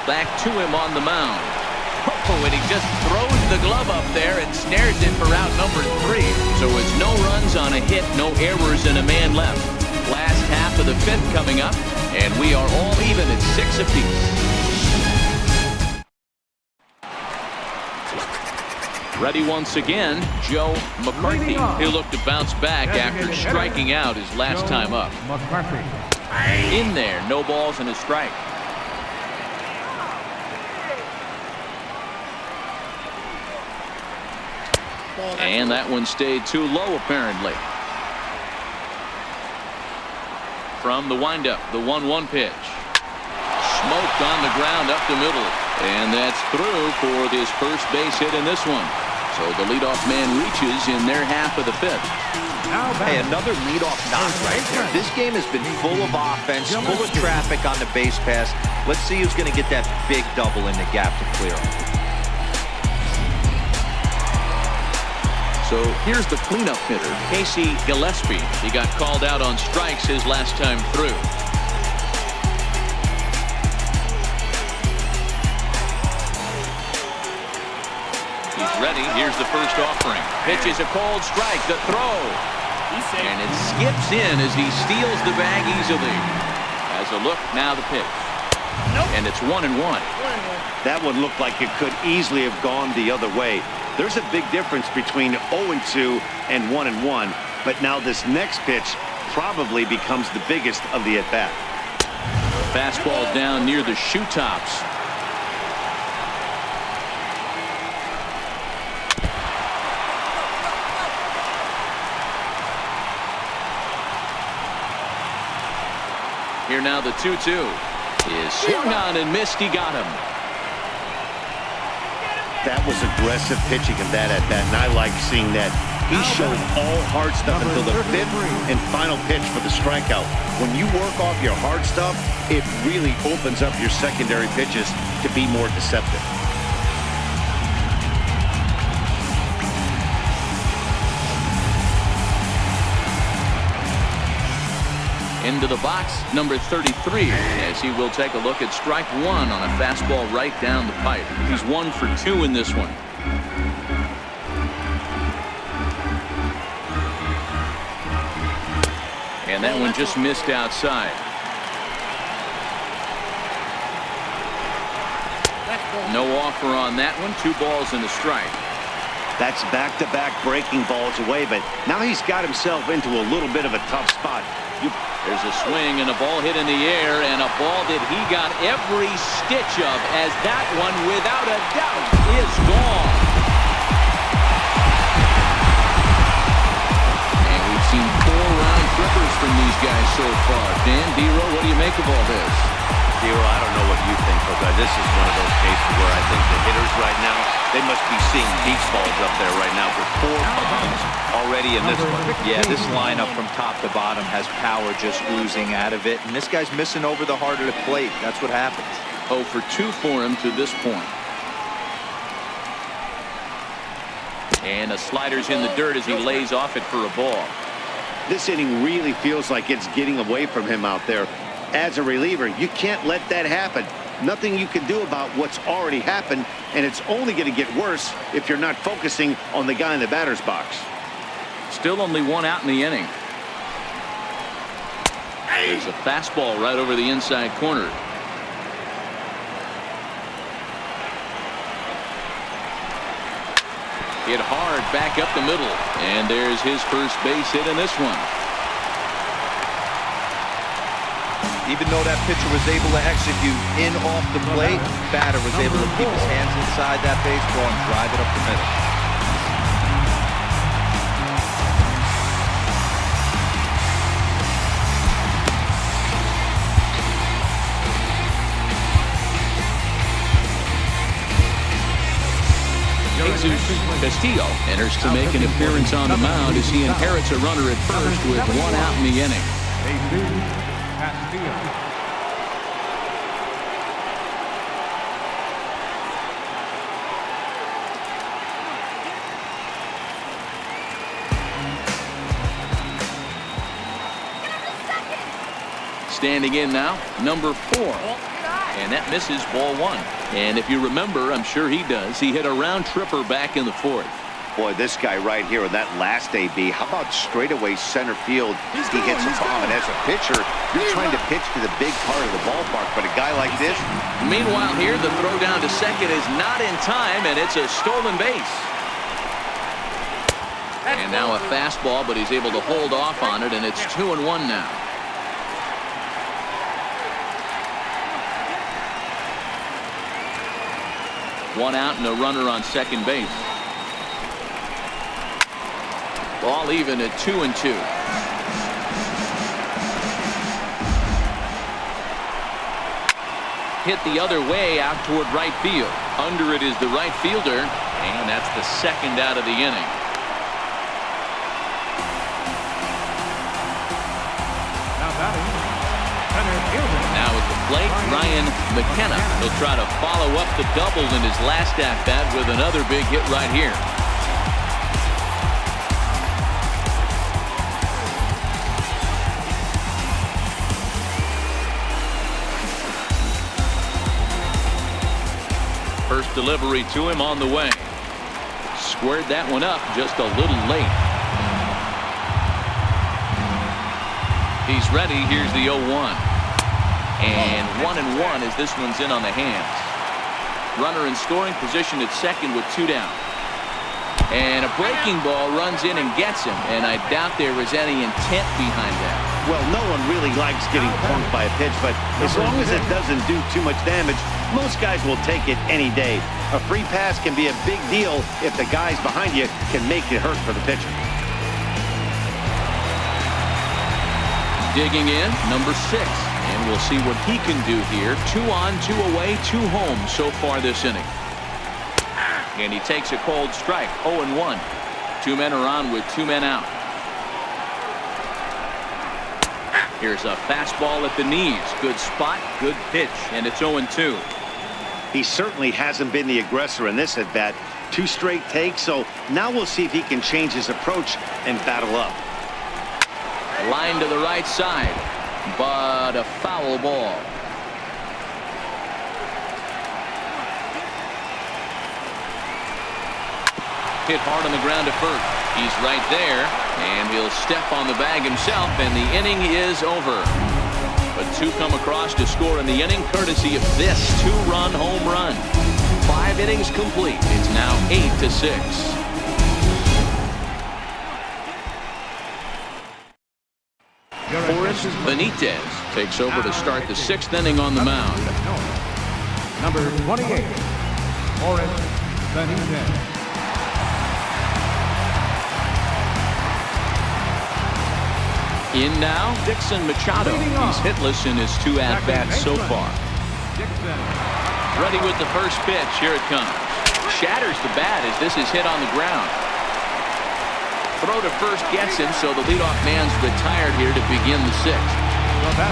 Back to him on the mound. Oh, and he just throws the glove up there and snares it for out number 3. So it's no runs on a hit, no errors, and a man left. Last half of the 5th coming up, and we are all even at 6 apiece. Ready once again, Joe McCarthy. He'll look to bounce back after striking out his last time up. McCarthy. In there, no balls and a strike. And that one stayed too low, apparently. From the windup, the 1-1 pitch. Smoked on the ground up the middle. And that's through for his first base hit in this one. So the leadoff man reaches in their half of the 5th. Hey, another leadoff knock right there. This game has been full of offense, full of traffic on the base pass. Let's see who's going to get that big double in the gap to clear him. So here's the cleanup hitter, Casey Gillespie. He got called out on strikes his last time through. He's ready. Here's the first offering. Pitches a cold strike. The throw. And it skips in as he steals the bag easily. As a look, now the pitch. And it's 1-1. That one looked like it could easily have gone the other way. There's a big difference between 0-2 and 1-1. But now this next pitch probably becomes the biggest of the at-bat. Fastball down near the shoe tops. Here now the 2-2 is swung on and missed. He got him. That was aggressive pitching of that at bat, and I like seeing that. He showed all hard stuff until the 5th and final pitch for the strikeout. When you work off your hard stuff, it really opens up your secondary pitches to be more deceptive. Into the box, number 33, as he will take a look at strike one on a fastball right down the pipe. He's 1 for 2 in this one. And that one just missed outside. No offer on that one. 2 balls and a strike. That's back-to-back breaking balls away, but now he's got himself into a little bit of a tough spot. There's a swing and a ball hit in the air, and a ball that he got every stitch of, as that one, without a doubt, is gone. And we've seen 4 round trippers from these guys so far. Dan, D-Row, what do you make of all this? D-Row, I don't know what you think, but this is one of those cases where I think the hitters right now, they must be seeing beach balls up there right now with 4 bombs already in this one. Yeah, this lineup from top to bottom has power just oozing out of it, and this guy's missing over the heart of the plate. That's what happens. 0 for 2 for him to this point. And a slider's in the dirt as he lays off it for a ball. This inning really feels like it's getting away from him out there. As a reliever, you can't let that happen. Nothing you can do about what's already happened, and it's only going to get worse if you're not focusing on the guy in the batter's box. Still only 1 out in the inning. There's a fastball right over the inside corner. Hit hard back up the middle, and there's his first base hit in this one. Even though that pitcher was able to execute in off the plate, batter was able to keep his hands inside that baseball and drive it up the middle. Jesus Castillo enters to make an appearance on the mound as he inherits a runner at first with 1 out in the inning. Standing in now, number 4. And that misses ball 1. And if you remember, I'm sure he does, he hit a round tripper back in the 4th. Boy, this guy right here in that last AB, how about straightaway center field? He hits a bomb, and as a pitcher, you're trying to pitch to the big part of the ballpark, but a guy like this. Meanwhile here, the throw down to second is not in time, and it's a stolen base. And now a fastball, but he's able to hold off on it, and it's 2-1 now. One out and a runner on second base. Ball even at 2-2. Hit the other way out toward right field. Under it is the right fielder, and that's the 2nd out of the inning. Now at the plate, Ryan McKenna. He'll try to follow up the double in his last at-bat with another big hit right here. First delivery to him on the way. Squared that one up just a little late. He's ready. Here's the 0-1. And 1-1 as this one's in on the hands. Runner in scoring position at second with 2 down. And a breaking ball runs in and gets him. And I doubt there is any intent behind that. Well, no one really likes getting punked by a pitch, but as long as it doesn't do too much damage, most guys will take it any day. A free pass can be a big deal if the guys behind you can make it hurt for the pitcher. Digging in, number 6. And we'll see what he can do here. 2 on, 2 away, 2 home so far this inning. And he takes a cold strike, 0-1. 2 men are on with 2 men out. Here's a fastball at the knees. Good spot, good pitch, and it's 0-2. He certainly hasn't been the aggressor in this at bat. 2 straight takes, so now we'll see if he can change his approach and battle up. Line to the right side, but a foul ball. Hit hard on the ground to first. He's right there, and he'll step on the bag himself, and the inning is over. But 2 come across to score in the inning, courtesy of this 2-run home run. 5 innings complete. It's now 8-6. Forrest Benitez takes over to start the 6th inning on the mound. Number 28, Forrest Benitez. In now, Dixon Machado. He's hitless in his 2 at-bats so far. Ready with the first pitch. Here it comes. Shatters the bat as this is hit on the ground. Throw to first gets him, so the leadoff man's retired here to begin the 6th.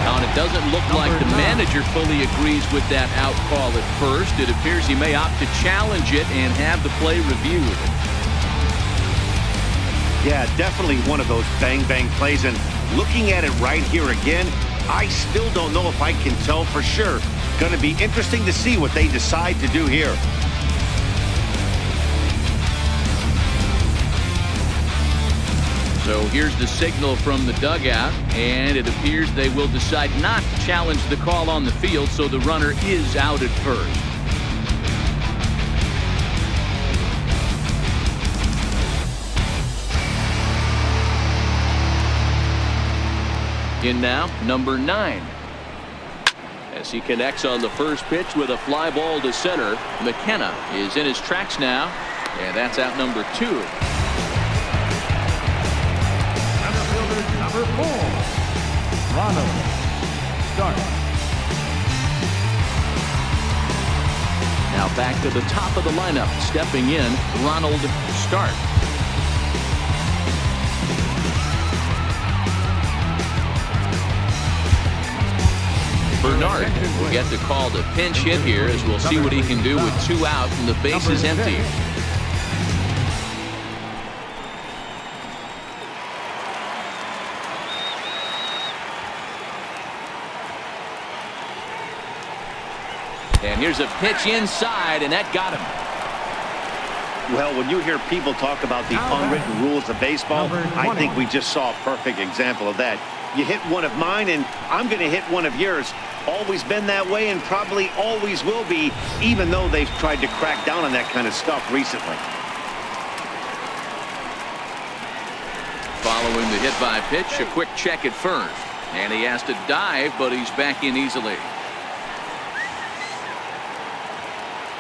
Now, and it doesn't look like the manager fully agrees with that out call at first. It appears he may opt to challenge it and have the play reviewed. Yeah, definitely one of those bang-bang plays, and looking at it right here again, I still don't know if I can tell for sure. Going to be interesting to see what they decide to do here. So here's the signal from the dugout, and it appears they will decide not to challenge the call on the field, so the runner is out at first. In now, number 9. As he connects on the first pitch with a fly ball to center, McKenna is in his tracks now, and that's out number 2. Number 4, Ronald Stark. Now back to the top of the lineup, stepping in, Ronald Stark. Bernard will get the call to pinch hit here, as we'll see what he can do with 2 out and the base is empty. And here's a pitch inside, and that got him. Well, when you hear people talk about the unwritten rules of baseball, I think we just saw a perfect example of that. You hit one of mine, and I'm going to hit one of yours. Always been that way, and probably always will be, even though they've tried to crack down on that kind of stuff recently. Following the hit by pitch, a quick check at first. And he has to dive, but he's back in easily.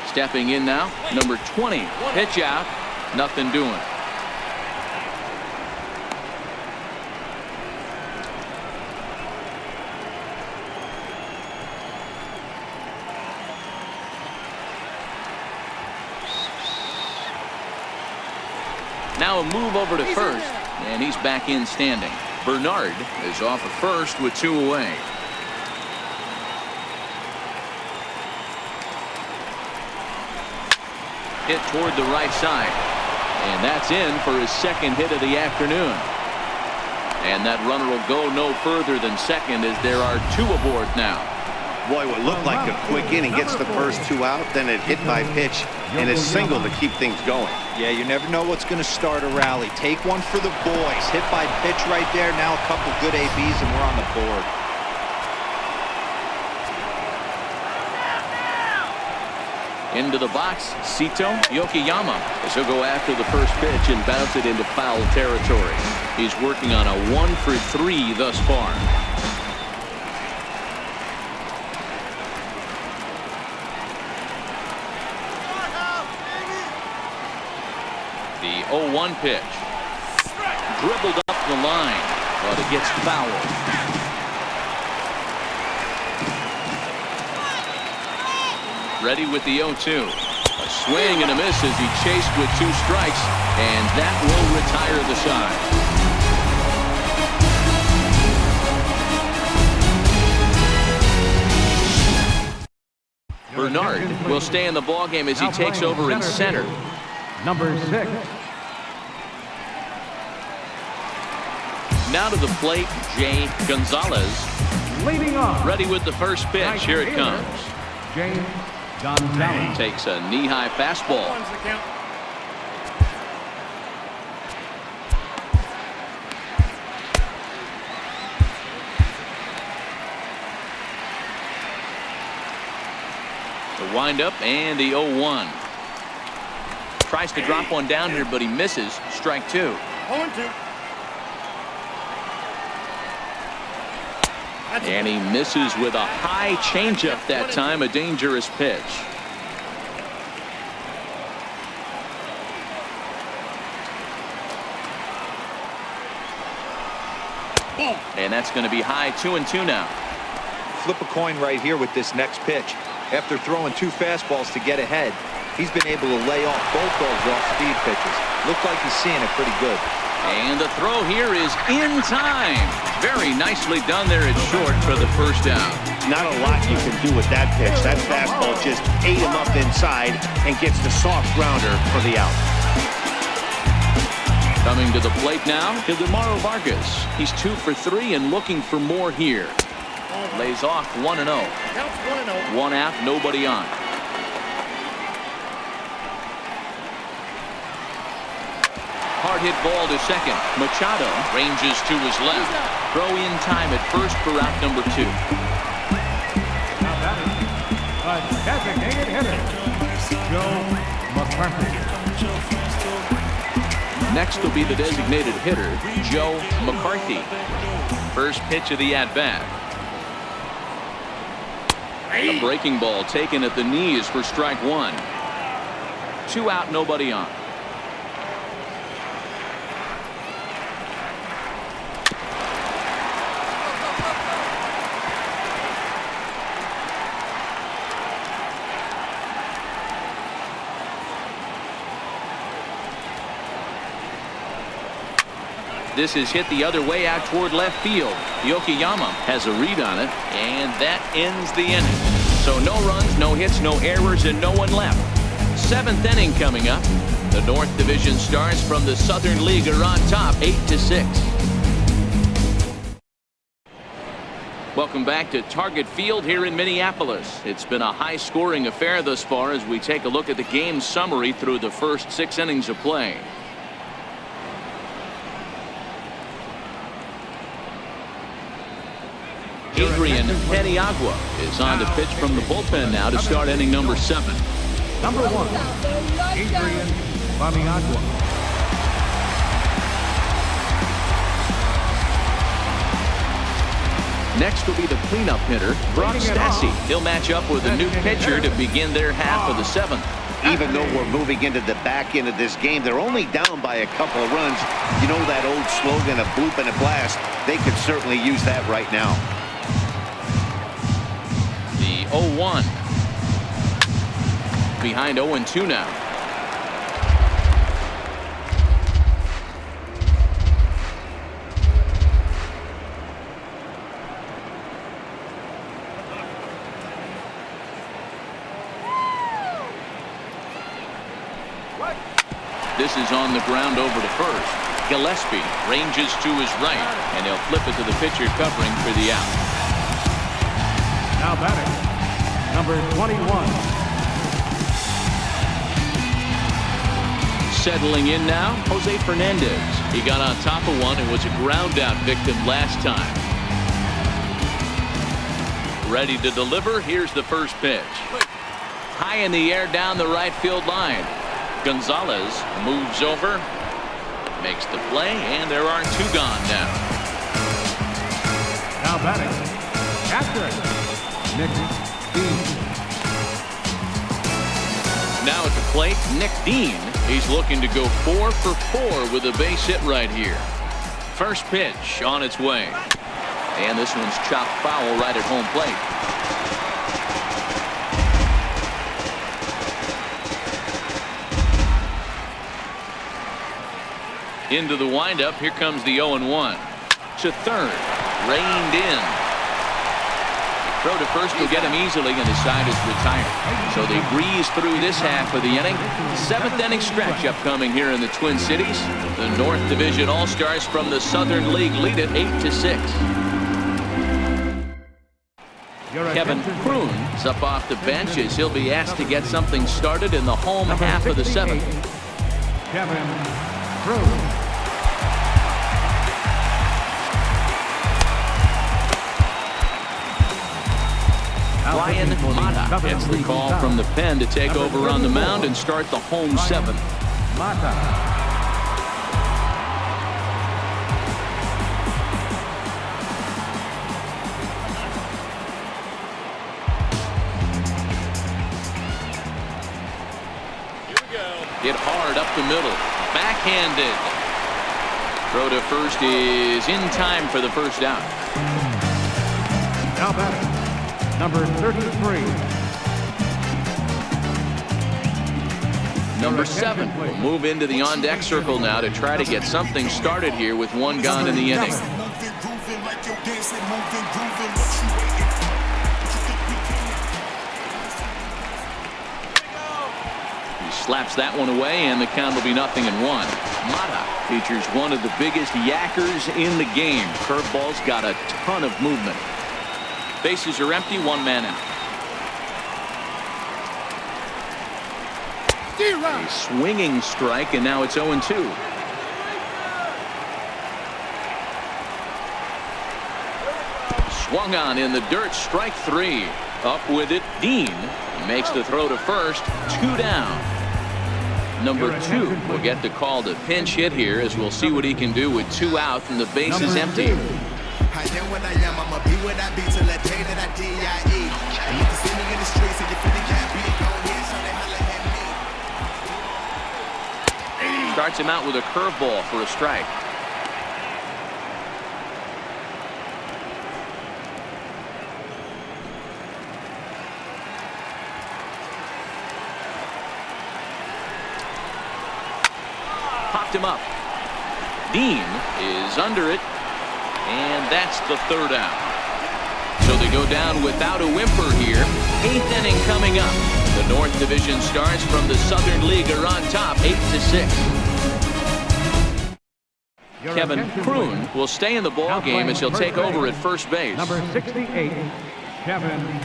Stepping in now, number 20. Pitch out, nothing doing. Now a move over to first, and he's back in standing. Bernard is off of first with 2 away. Hit toward the right side, and that's in for his 2nd hit of the afternoon. And that runner will go no further than second, as there are 2 aboard now. Boy, what looked like a quick inning gets the first 2 out, then it hit by pitch and a single to keep things going. Yeah, you never know what's going to start a rally. Take one for the boys. Hit by pitch right there. Now a couple good ABs, and we're on the board. Into the box, YOKOYAMA, as he'll go after the first pitch and bounce it into foul territory. He's working on a 1 for 3 thus far. The 0-1 pitch. Dribbled up the line, but it gets fouled. Ready with the 0-2. A swing and a miss as he chased with 2 strikes, and that will retire the side. Bernard will stay in the ballgame as he takes over in center. Number 6. Now to the plate, Jay Gonzalez. Leading off. Ready with the first pitch. Here it comes. Jay Gonzalez. Takes a knee-high fastball. The windup and the 0-1. Tries to drop one down here, but he misses. Strike 2. 0-2. And he misses with a high changeup that time. A dangerous pitch. And that's going to be high. 2-2 now. Flip a coin right here with this next pitch. After throwing 2 fastballs to get ahead, he's been able to lay off both those off-speed pitches. Looks like he's seeing it pretty good. And the throw here is in time. Very nicely done there at short for the first out. Not a lot you can do with that pitch. That fastball just ate him up inside and gets the soft grounder for the out. Coming to the plate now, Ildemaro Vargas. He's 2 for 3 and looking for more here. Lays off 1-0. 1 out, nobody on. Hard hit ball to second. Machado ranges to his left. Throw in time at first for out number 2. Now batting, a designated hitter, Joe McCarthy. Next will be the designated hitter, Joe McCarthy. First pitch of the at-bat. A breaking ball taken at the knees for strike 1. 2 out, nobody on. This is hit the other way out toward left field. Yokoyama has a read on it, and that ends the inning. So no runs, no hits, no errors, and no one left. 7th inning coming up. The North Division Stars from the Southern League are on top, 8-6. Welcome back to Target Field here in Minneapolis. It's been a high-scoring affair thus far as we take a look at the game summary through the first 6 innings of play. Adrian Paniagua is on to pitch from the bullpen now to start inning number 7. Number 1, Adrian Paniagua. Next will be the cleanup hitter, Brock Stassi. He'll match up with a new pitcher to begin their half of the 7th. Even though we're moving into the back end of this game, they're only down by a couple of runs. You know that old slogan, a bloop and a blast? They could certainly use that right now. The 0-1. Behind 0-2 now. This is on the ground over to first. Gillespie ranges to his right, and he'll flip it to the pitcher covering for the out. Now batting, number 21. Settling in now, Jose Fernandez. He got on top of one and was a ground out victim last time. Ready to deliver. Here's the first pitch. High in the air down the right field line. Gonzalez moves over, makes the play, and there are 2 gone now. Now batting, catcher, Nick Dean. Now at the plate, Nick Dean. He's looking to go 4 for 4 with a base hit right here. First pitch on its way. And this one's chopped foul right at home plate. Into the windup. Here comes the 0-1. To third. Reined in. Throw to first will get him easily, and his side is retired. So they breeze through this half of the inning. 7th inning stretch upcoming here in the Twin Cities. The North Division All-Stars from the Southern League lead it 8-6. Kevin Kroon is up off the bench as he'll be asked to get something started in the home half of the 7th. Kevin Kroon. Bryan Mata gets the call from the pen to take over on the mound and start the home 7th. Hit hard up the middle. Backhanded. Throw to first is in time for the first down. Now batting, number 33. Number 7 will move into the on-deck circle now to try to get something started here with one gone in the inning. He slaps that one away, and the count will be 0-1. Mata features one of the biggest yackers in the game. Curveball's got a ton of movement. Bases are empty, 1 man out. A swinging strike, and now it's 0-2. Swung on in the dirt, strike 3. Up with it, Dean makes the throw to first, 2 down. Number 2 will get the call to pinch hit here, as we'll see what he can do with 2 out and the base is empty. I am what I am, I'ma be what I be till that day that I DIE. And you can see me in the streets and you feel the can't be gone here, so they holla at me. Starts him out with a curveball for a strike. Popped him up. Dean is under it. And that's the 3rd out. So they go down without a whimper here. 8th inning coming up. The North Division Stars from the Southern League are on top, 8-6. Kevin Kroon will stay in the ball game as he'll take over at first base. Number 68, Kevin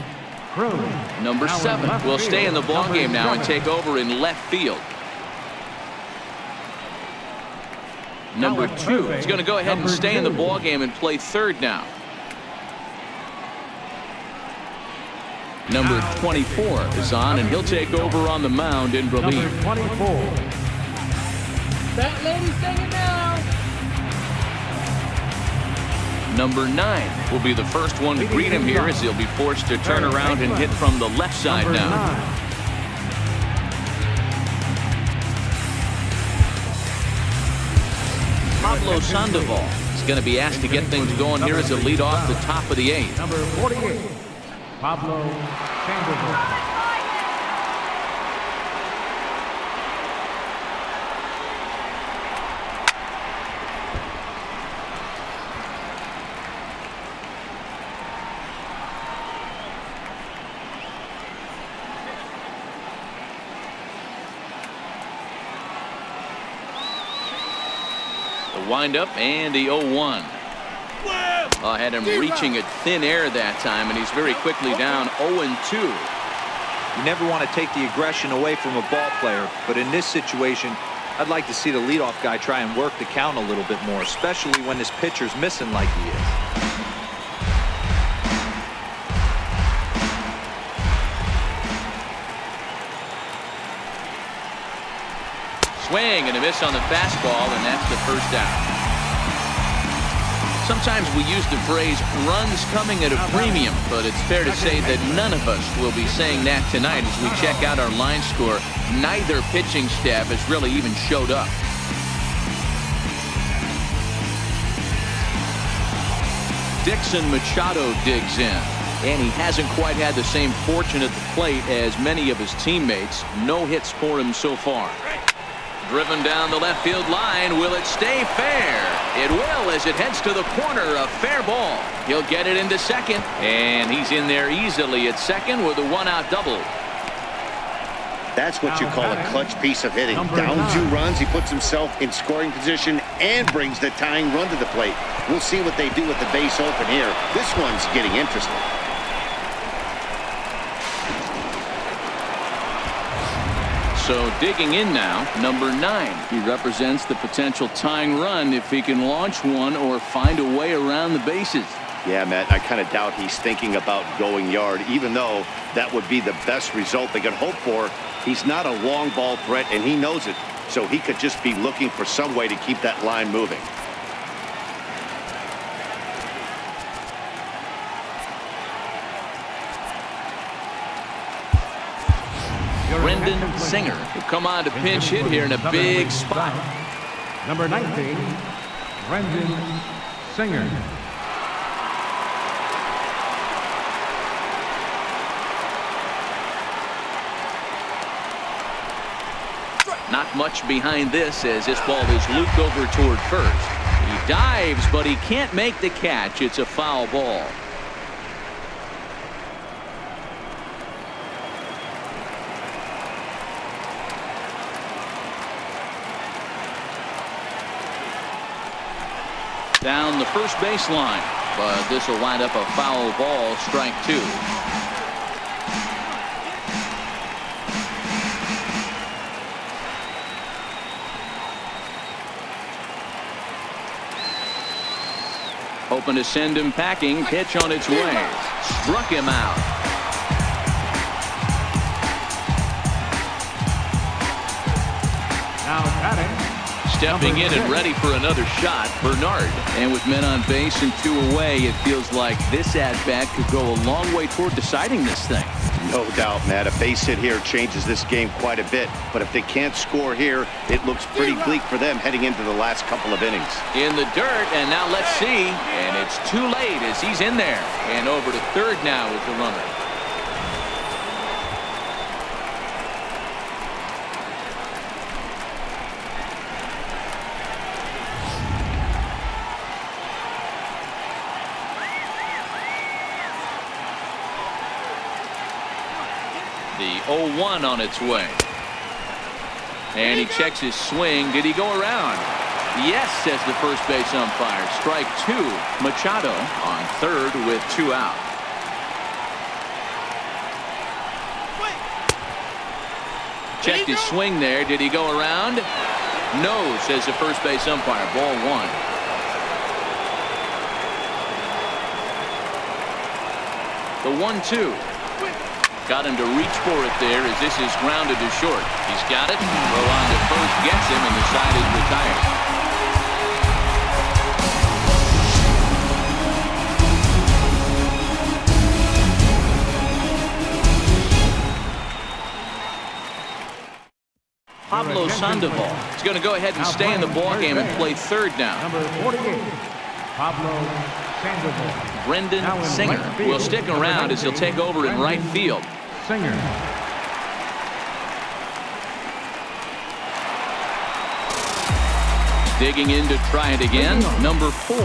Kroon. Number 7 will stay in the ball game now and take over in left field. Number 2 is going to go ahead and stay in the ball game and play third now. Number 24 is on, and he'll take over on the mound in relief. Number 24. That lady's singing now. Number 9 will be the first one to greet him here, as he'll be forced to turn around and hit from the left side now. Pablo Sandoval is going to be asked to get things going here as a lead off the top of the 8th. Number 48, Pablo Sandoval. Wind up and the 0-1. Had him reaching at thin air that time, and he's very quickly down 0-2. You never want to take the aggression away from a ball player, but in this situation, I'd like to see the leadoff guy try and work the count a little bit more, especially when this pitcher's missing like he is. Swing and a miss on the fastball, and that's the first down. Sometimes we use the phrase runs coming at a premium, but it's fair to say that none of us will be saying that tonight as we check out our line score. Neither pitching staff has really even showed up. Dixon Machado digs in, and he hasn't quite had the same fortune at the plate as many of his teammates. No hits for him so far. Driven down the left field line. Will it stay fair? It will, as it heads to the corner. A fair ball. He'll get it into second, and he's in there easily at second with a one-out double. That's what you call a clutch piece of hitting. Down 2 runs, he puts himself in scoring position and brings the tying run to the plate. We'll see what they do with the base open here. This one's getting interesting. So digging in now, number 9. He represents the potential tying run if he can launch one or find a way around the bases. Yeah, Matt, I kind of doubt he's thinking about going yard, even though that would be the best result they could hope for. He's not a long ball threat, and he knows it, so he could just be looking for some way to keep that line moving. Brendan Singer will come on to pinch hit here in a big spot. Number 19, Brendan Singer. Not much behind this as this ball is looped over toward first. He dives, but he can't make the catch. It's a foul ball. Down the first baseline, but this will wind up a foul ball, strike 2. Hoping to send him packing. Pitch on its way. Struck him out. Now batting. Stepping in and ready for another shot, Bernard. And with men on base and 2 away, it feels like this at-bat could go a long way toward deciding this thing. No doubt, Matt. A base hit here changes this game quite a bit. But if they can't score here, it looks pretty bleak for them heading into the last couple of innings. In the dirt, and now let's see. And it's too late as he's in there. And over to third now with the runner. The 0-1 on its way. And he checks his swing. Did he go around? Yes, says the first base umpire. Strike 2. Machado on third with 2 out. Checked his swing there. Did he go around? No, says the first base umpire. Ball 1. The 1-2. Got him to reach for it there as this is grounded to short. He's got it. Throw on to first gets him, and the side is retired. Pablo Sandoval is going to go ahead and stay in the ballgame and play third now. Number 48, Pablo Sandoval. Brendan Singer will stick around as he'll take over in right field. Singer. Digging in to try it again. Number 4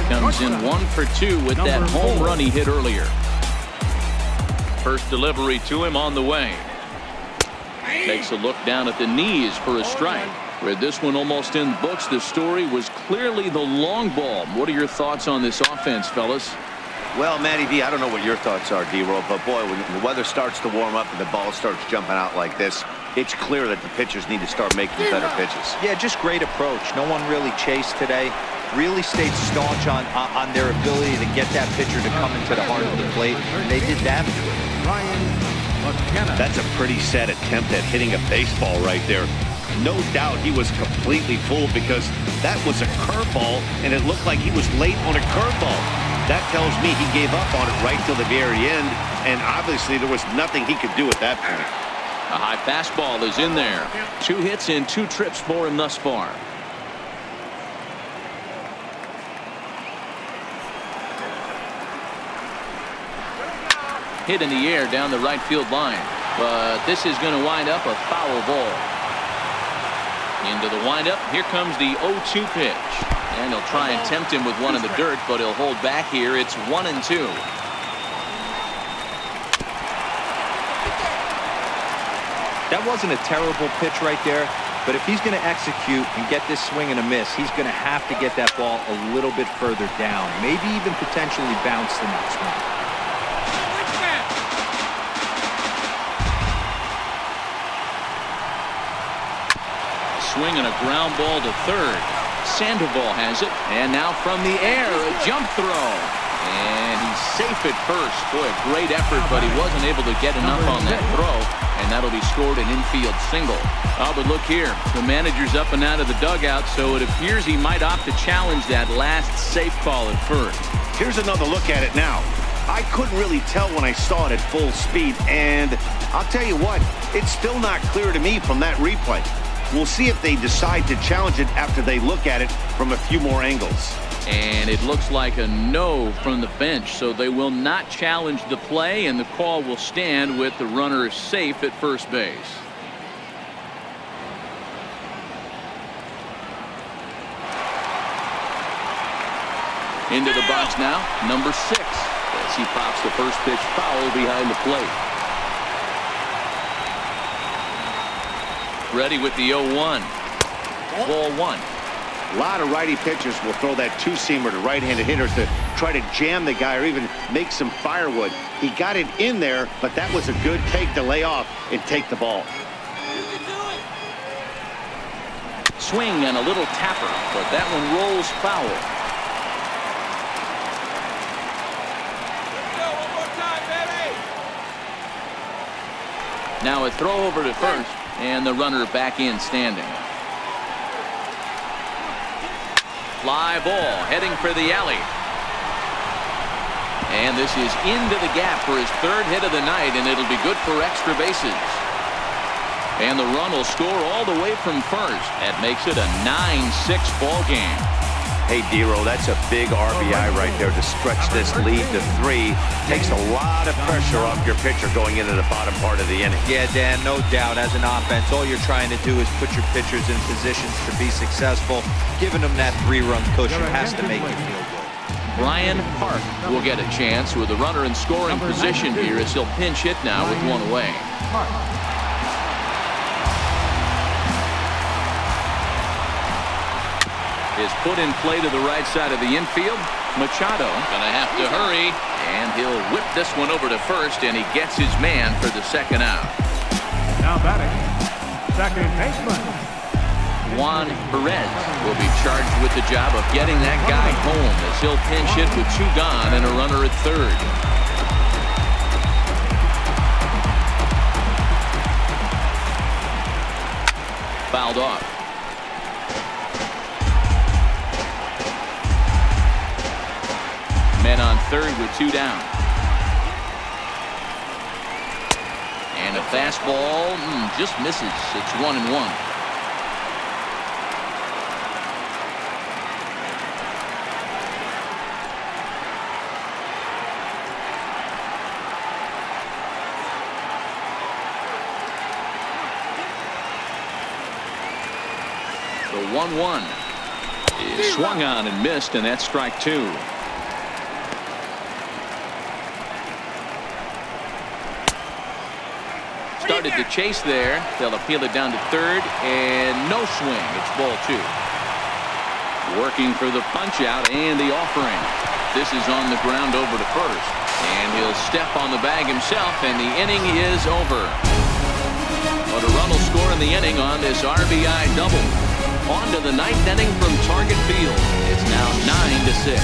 comes in 1 for 2 with that home run he hit earlier. First delivery to him on the way. Takes a look down at the knees for a strike. With this one almost in books, the story was clearly the long ball. What are your thoughts on this offense, fellas? Well, Matty D, I don't know what your thoughts are, D-Roll, but boy, when the weather starts to warm up and the ball starts jumping out like this, it's clear that the pitchers need to start making better pitches. Yeah, just great approach. No one really chased today. Really stayed staunch on their ability to get that pitcher to come into the heart of the plate. And they did that. That's a pretty sad attempt at hitting a baseball right there. No doubt he was completely fooled because that was a curveball, and it looked like he was late on a curveball. That tells me he gave up on it right till the very end, and obviously there was nothing he could do at that point. A high fastball is in there. 2 hits in 2 trips for him thus far. Hit in the air down the right field line, but this is going to wind up a foul ball. Into the windup. Here comes the 0-2 pitch. And he'll try and tempt him with one in the dirt, but he'll hold back here. It's 1-2. That wasn't a terrible pitch right there, but if he's going to execute and get this swing and a miss, he's going to have to get that ball a little bit further down, maybe even potentially bounce the next one. Swing and a ground ball to third. Sandoval has it, and now from the air, a jump throw. And he's safe at first. Boy, a great effort, but he wasn't able to get enough on that throw, and that'll be scored an infield single. Oh, but look here. The manager's up and out of the dugout, so it appears he might opt to challenge that last safe call at first. Here's another look at it now. I couldn't really tell when I saw it at full speed, and I'll tell you what, it's still not clear to me from that replay. We'll see if they decide to challenge it after they look at it from a few more angles. And it looks like a no from the bench, so they will not challenge the play, and the call will stand with the runner safe at first base. Into the box now, number 6, as he pops the first pitch foul behind the plate. Ready with the 0-1. Ball 1. A lot of righty pitchers will throw that two-seamer to right-handed hitters to try to jam the guy or even make some firewood. He got it in there, but that was a good take to lay off and take the ball. Swing and a little tapper, but that one rolls foul. Now a throw over to first, and the runner back in standing. Fly ball heading for the alley. And this is into the gap for his 3rd hit of the night, and it'll be good for extra bases. And the run will score all the way from first. That makes it a 9-6 ball game. Hey, Dero, that's a big RBI right there to stretch this lead to 3. Takes a lot of pressure off your pitcher going into the bottom part of the inning. Yeah, Dan, no doubt. As an offense, all you're trying to do is put your pitchers in positions to be successful. Giving them that 3-run cushion has to make you feel good. Bryan Park will get a chance with a runner in scoring position here as he'll pinch hit now with one away. Is put in play to the right side of the infield. Machado gonna have to hurry, and he'll whip this one over to first, and he gets his man for the 2nd out. Now batting, second baseman. Juan Perez will be charged with the job of getting that guy home as he'll pinch hit with 2 gone and a runner at 3rd. Fouled off. Men on 3rd with 2 down. And a fastball just misses. It's 1-1. The 1-1 is swung on and missed, and that's strike 2. Started to chase there. They'll appeal it down to 3rd, and no swing. It's ball 2. Working for the punch out and the offering. This is on the ground over to first, and he'll step on the bag himself, and the inning is over. But a run will score in the inning on this RBI double. On to the 9th inning from Target Field. It's now 9-6.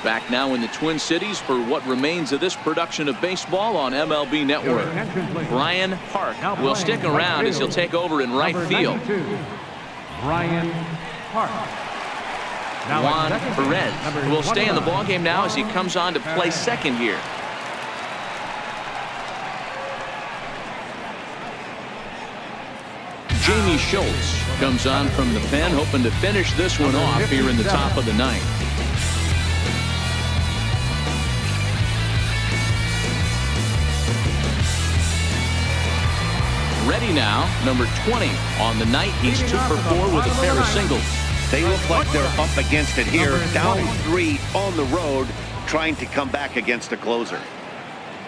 Back now in the Twin Cities for what remains of this production of baseball on MLB Network. Bryan Park will stick around as he'll take over in right field. Bryan Park. Juan Perez will stay in the ballgame now as he comes on to play 2nd here. Jamie Schultz comes on from the pen, hoping to finish this one off here in the top of the 9th. Ready now, number 20 on the night. He's 2 for 4 with a pair of singles. They look like they're up against it here. Down 3 on the road, trying to come back against the closer.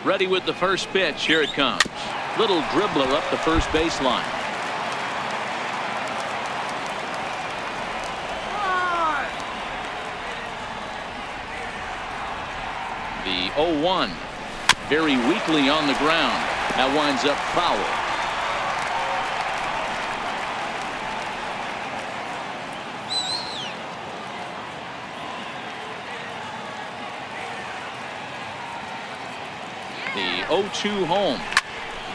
Ready with the first pitch. Here it comes. Little dribbler up the first baseline. The 0-1. Very weakly on the ground. That winds up foul. The 0-2 home.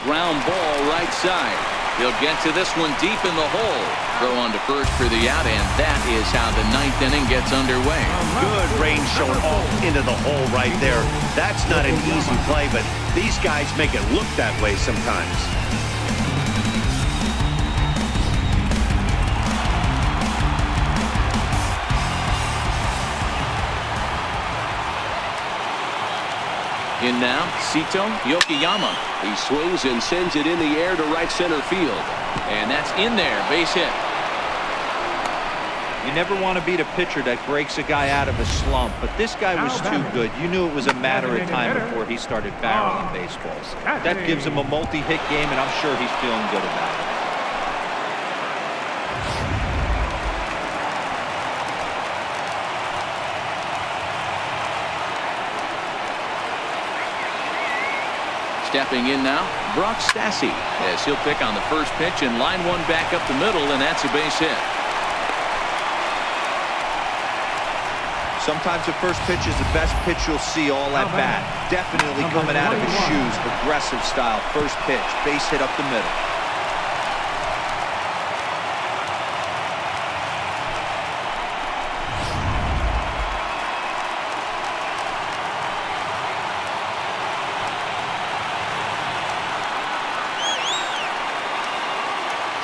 Ground ball right side. He'll get to this one deep in the hole. Throw on to first for the out, and that is how the 9th inning gets underway. Good range shown off into the hole right there. That's not an easy play, but these guys make it look that way sometimes. In now, YOKOYAMA. He swings and sends it in the air to right center field. And that's in there. Base hit. You never want to beat a pitcher that breaks a guy out of a slump, but this guy was too good. You knew it was a matter of time before he started barreling baseballs. That gives him a multi-hit game, and I'm sure he's feeling good about it. Stepping in now, Brock Stassi, as he'll pick on the first pitch and line one back up the middle, and that's a base hit. Sometimes the first pitch is the best pitch you'll see all at bat. Definitely coming out of his shoes, aggressive style. First pitch, base hit up the middle.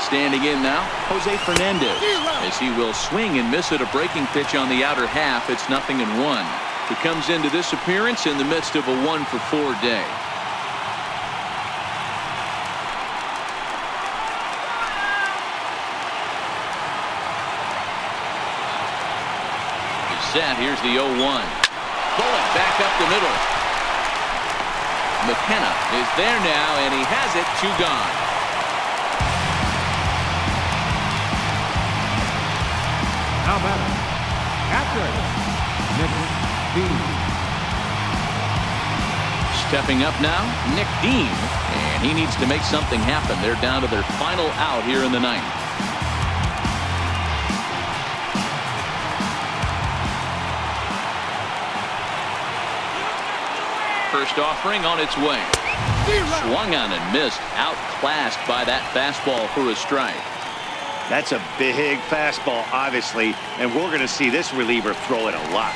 Standing in now, Jose Fernandez, as he will swing and miss at a breaking pitch on the outer half. It's 0-1. He comes into this appearance in the midst of a 1-for-4 day. He's set. Here's the 0-1. Bullet back up the middle. McKenna is there now, and he has it. 2 gone. Now batter, catcher, Nick Dean. Stepping up now, Nick Dean, and he needs to make something happen. They're down to their final out here in the 9th. First offering on its way. Swung on and missed, outclassed by that fastball for a strike. That's a big fastball, obviously, and we're going to see this reliever throw it a lot.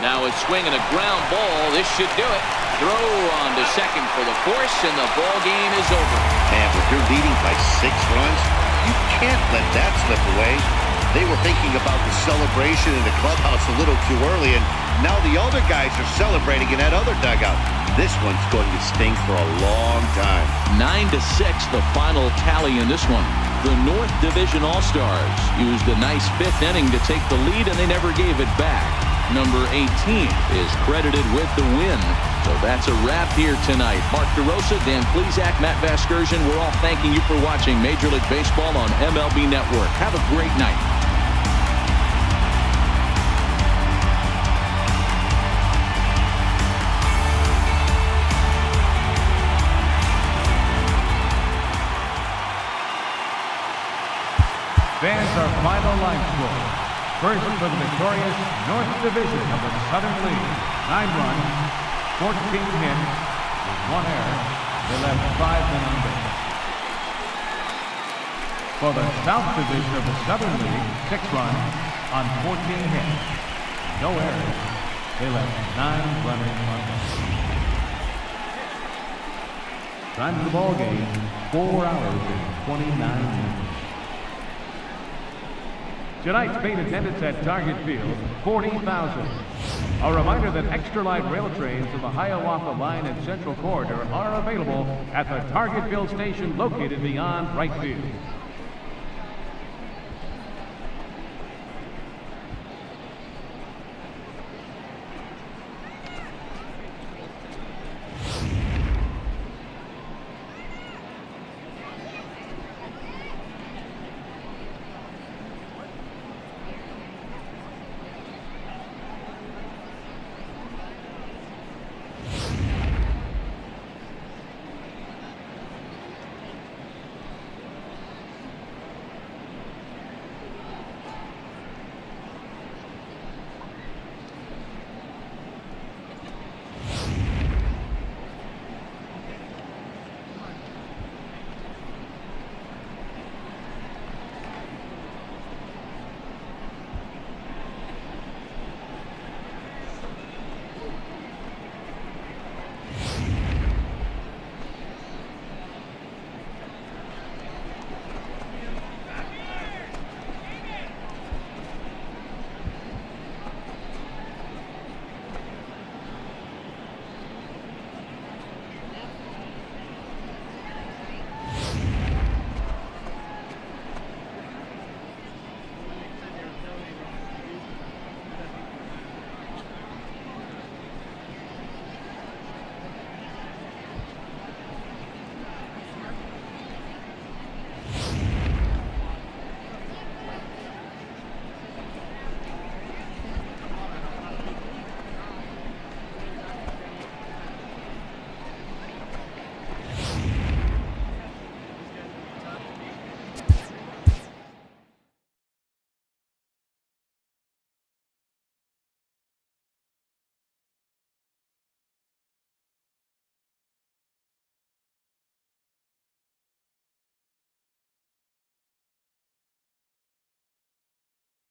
Now a swing and a ground ball. This should do it. Throw on to second for the force, and the ball game is over. Man, if you're leading by 6 runs, you can't let that slip away. They were thinking about the celebration in the clubhouse a little too early, and now the other guys are celebrating in that other dugout. This one's going to sting for a long time. 9-6, the final tally in this one. The North Division All-Stars used a nice 5th inning to take the lead, and they never gave it back. Number 18 is credited with the win. So that's a wrap here tonight. Mark DeRosa, Dan Plesac, Matt Vasgersian, we're all thanking you for watching Major League Baseball on MLB Network. Have a great night. Fans, our final line score. First for the victorious North Division of the Southern League. 9 runs, 14 hits, with 1 error. They left 5 men on base. For the South Division of the Southern League, 6 runs on 14 hits. No errors. They left 9 runners on base. Time of the ball game, 4 hours and 29 minutes. Tonight's main attendance at Target Field, 40,000. A reminder that extra light rail trains of the Hiawatha Line and Central Corridor are available at the Targetville station located beyond right field.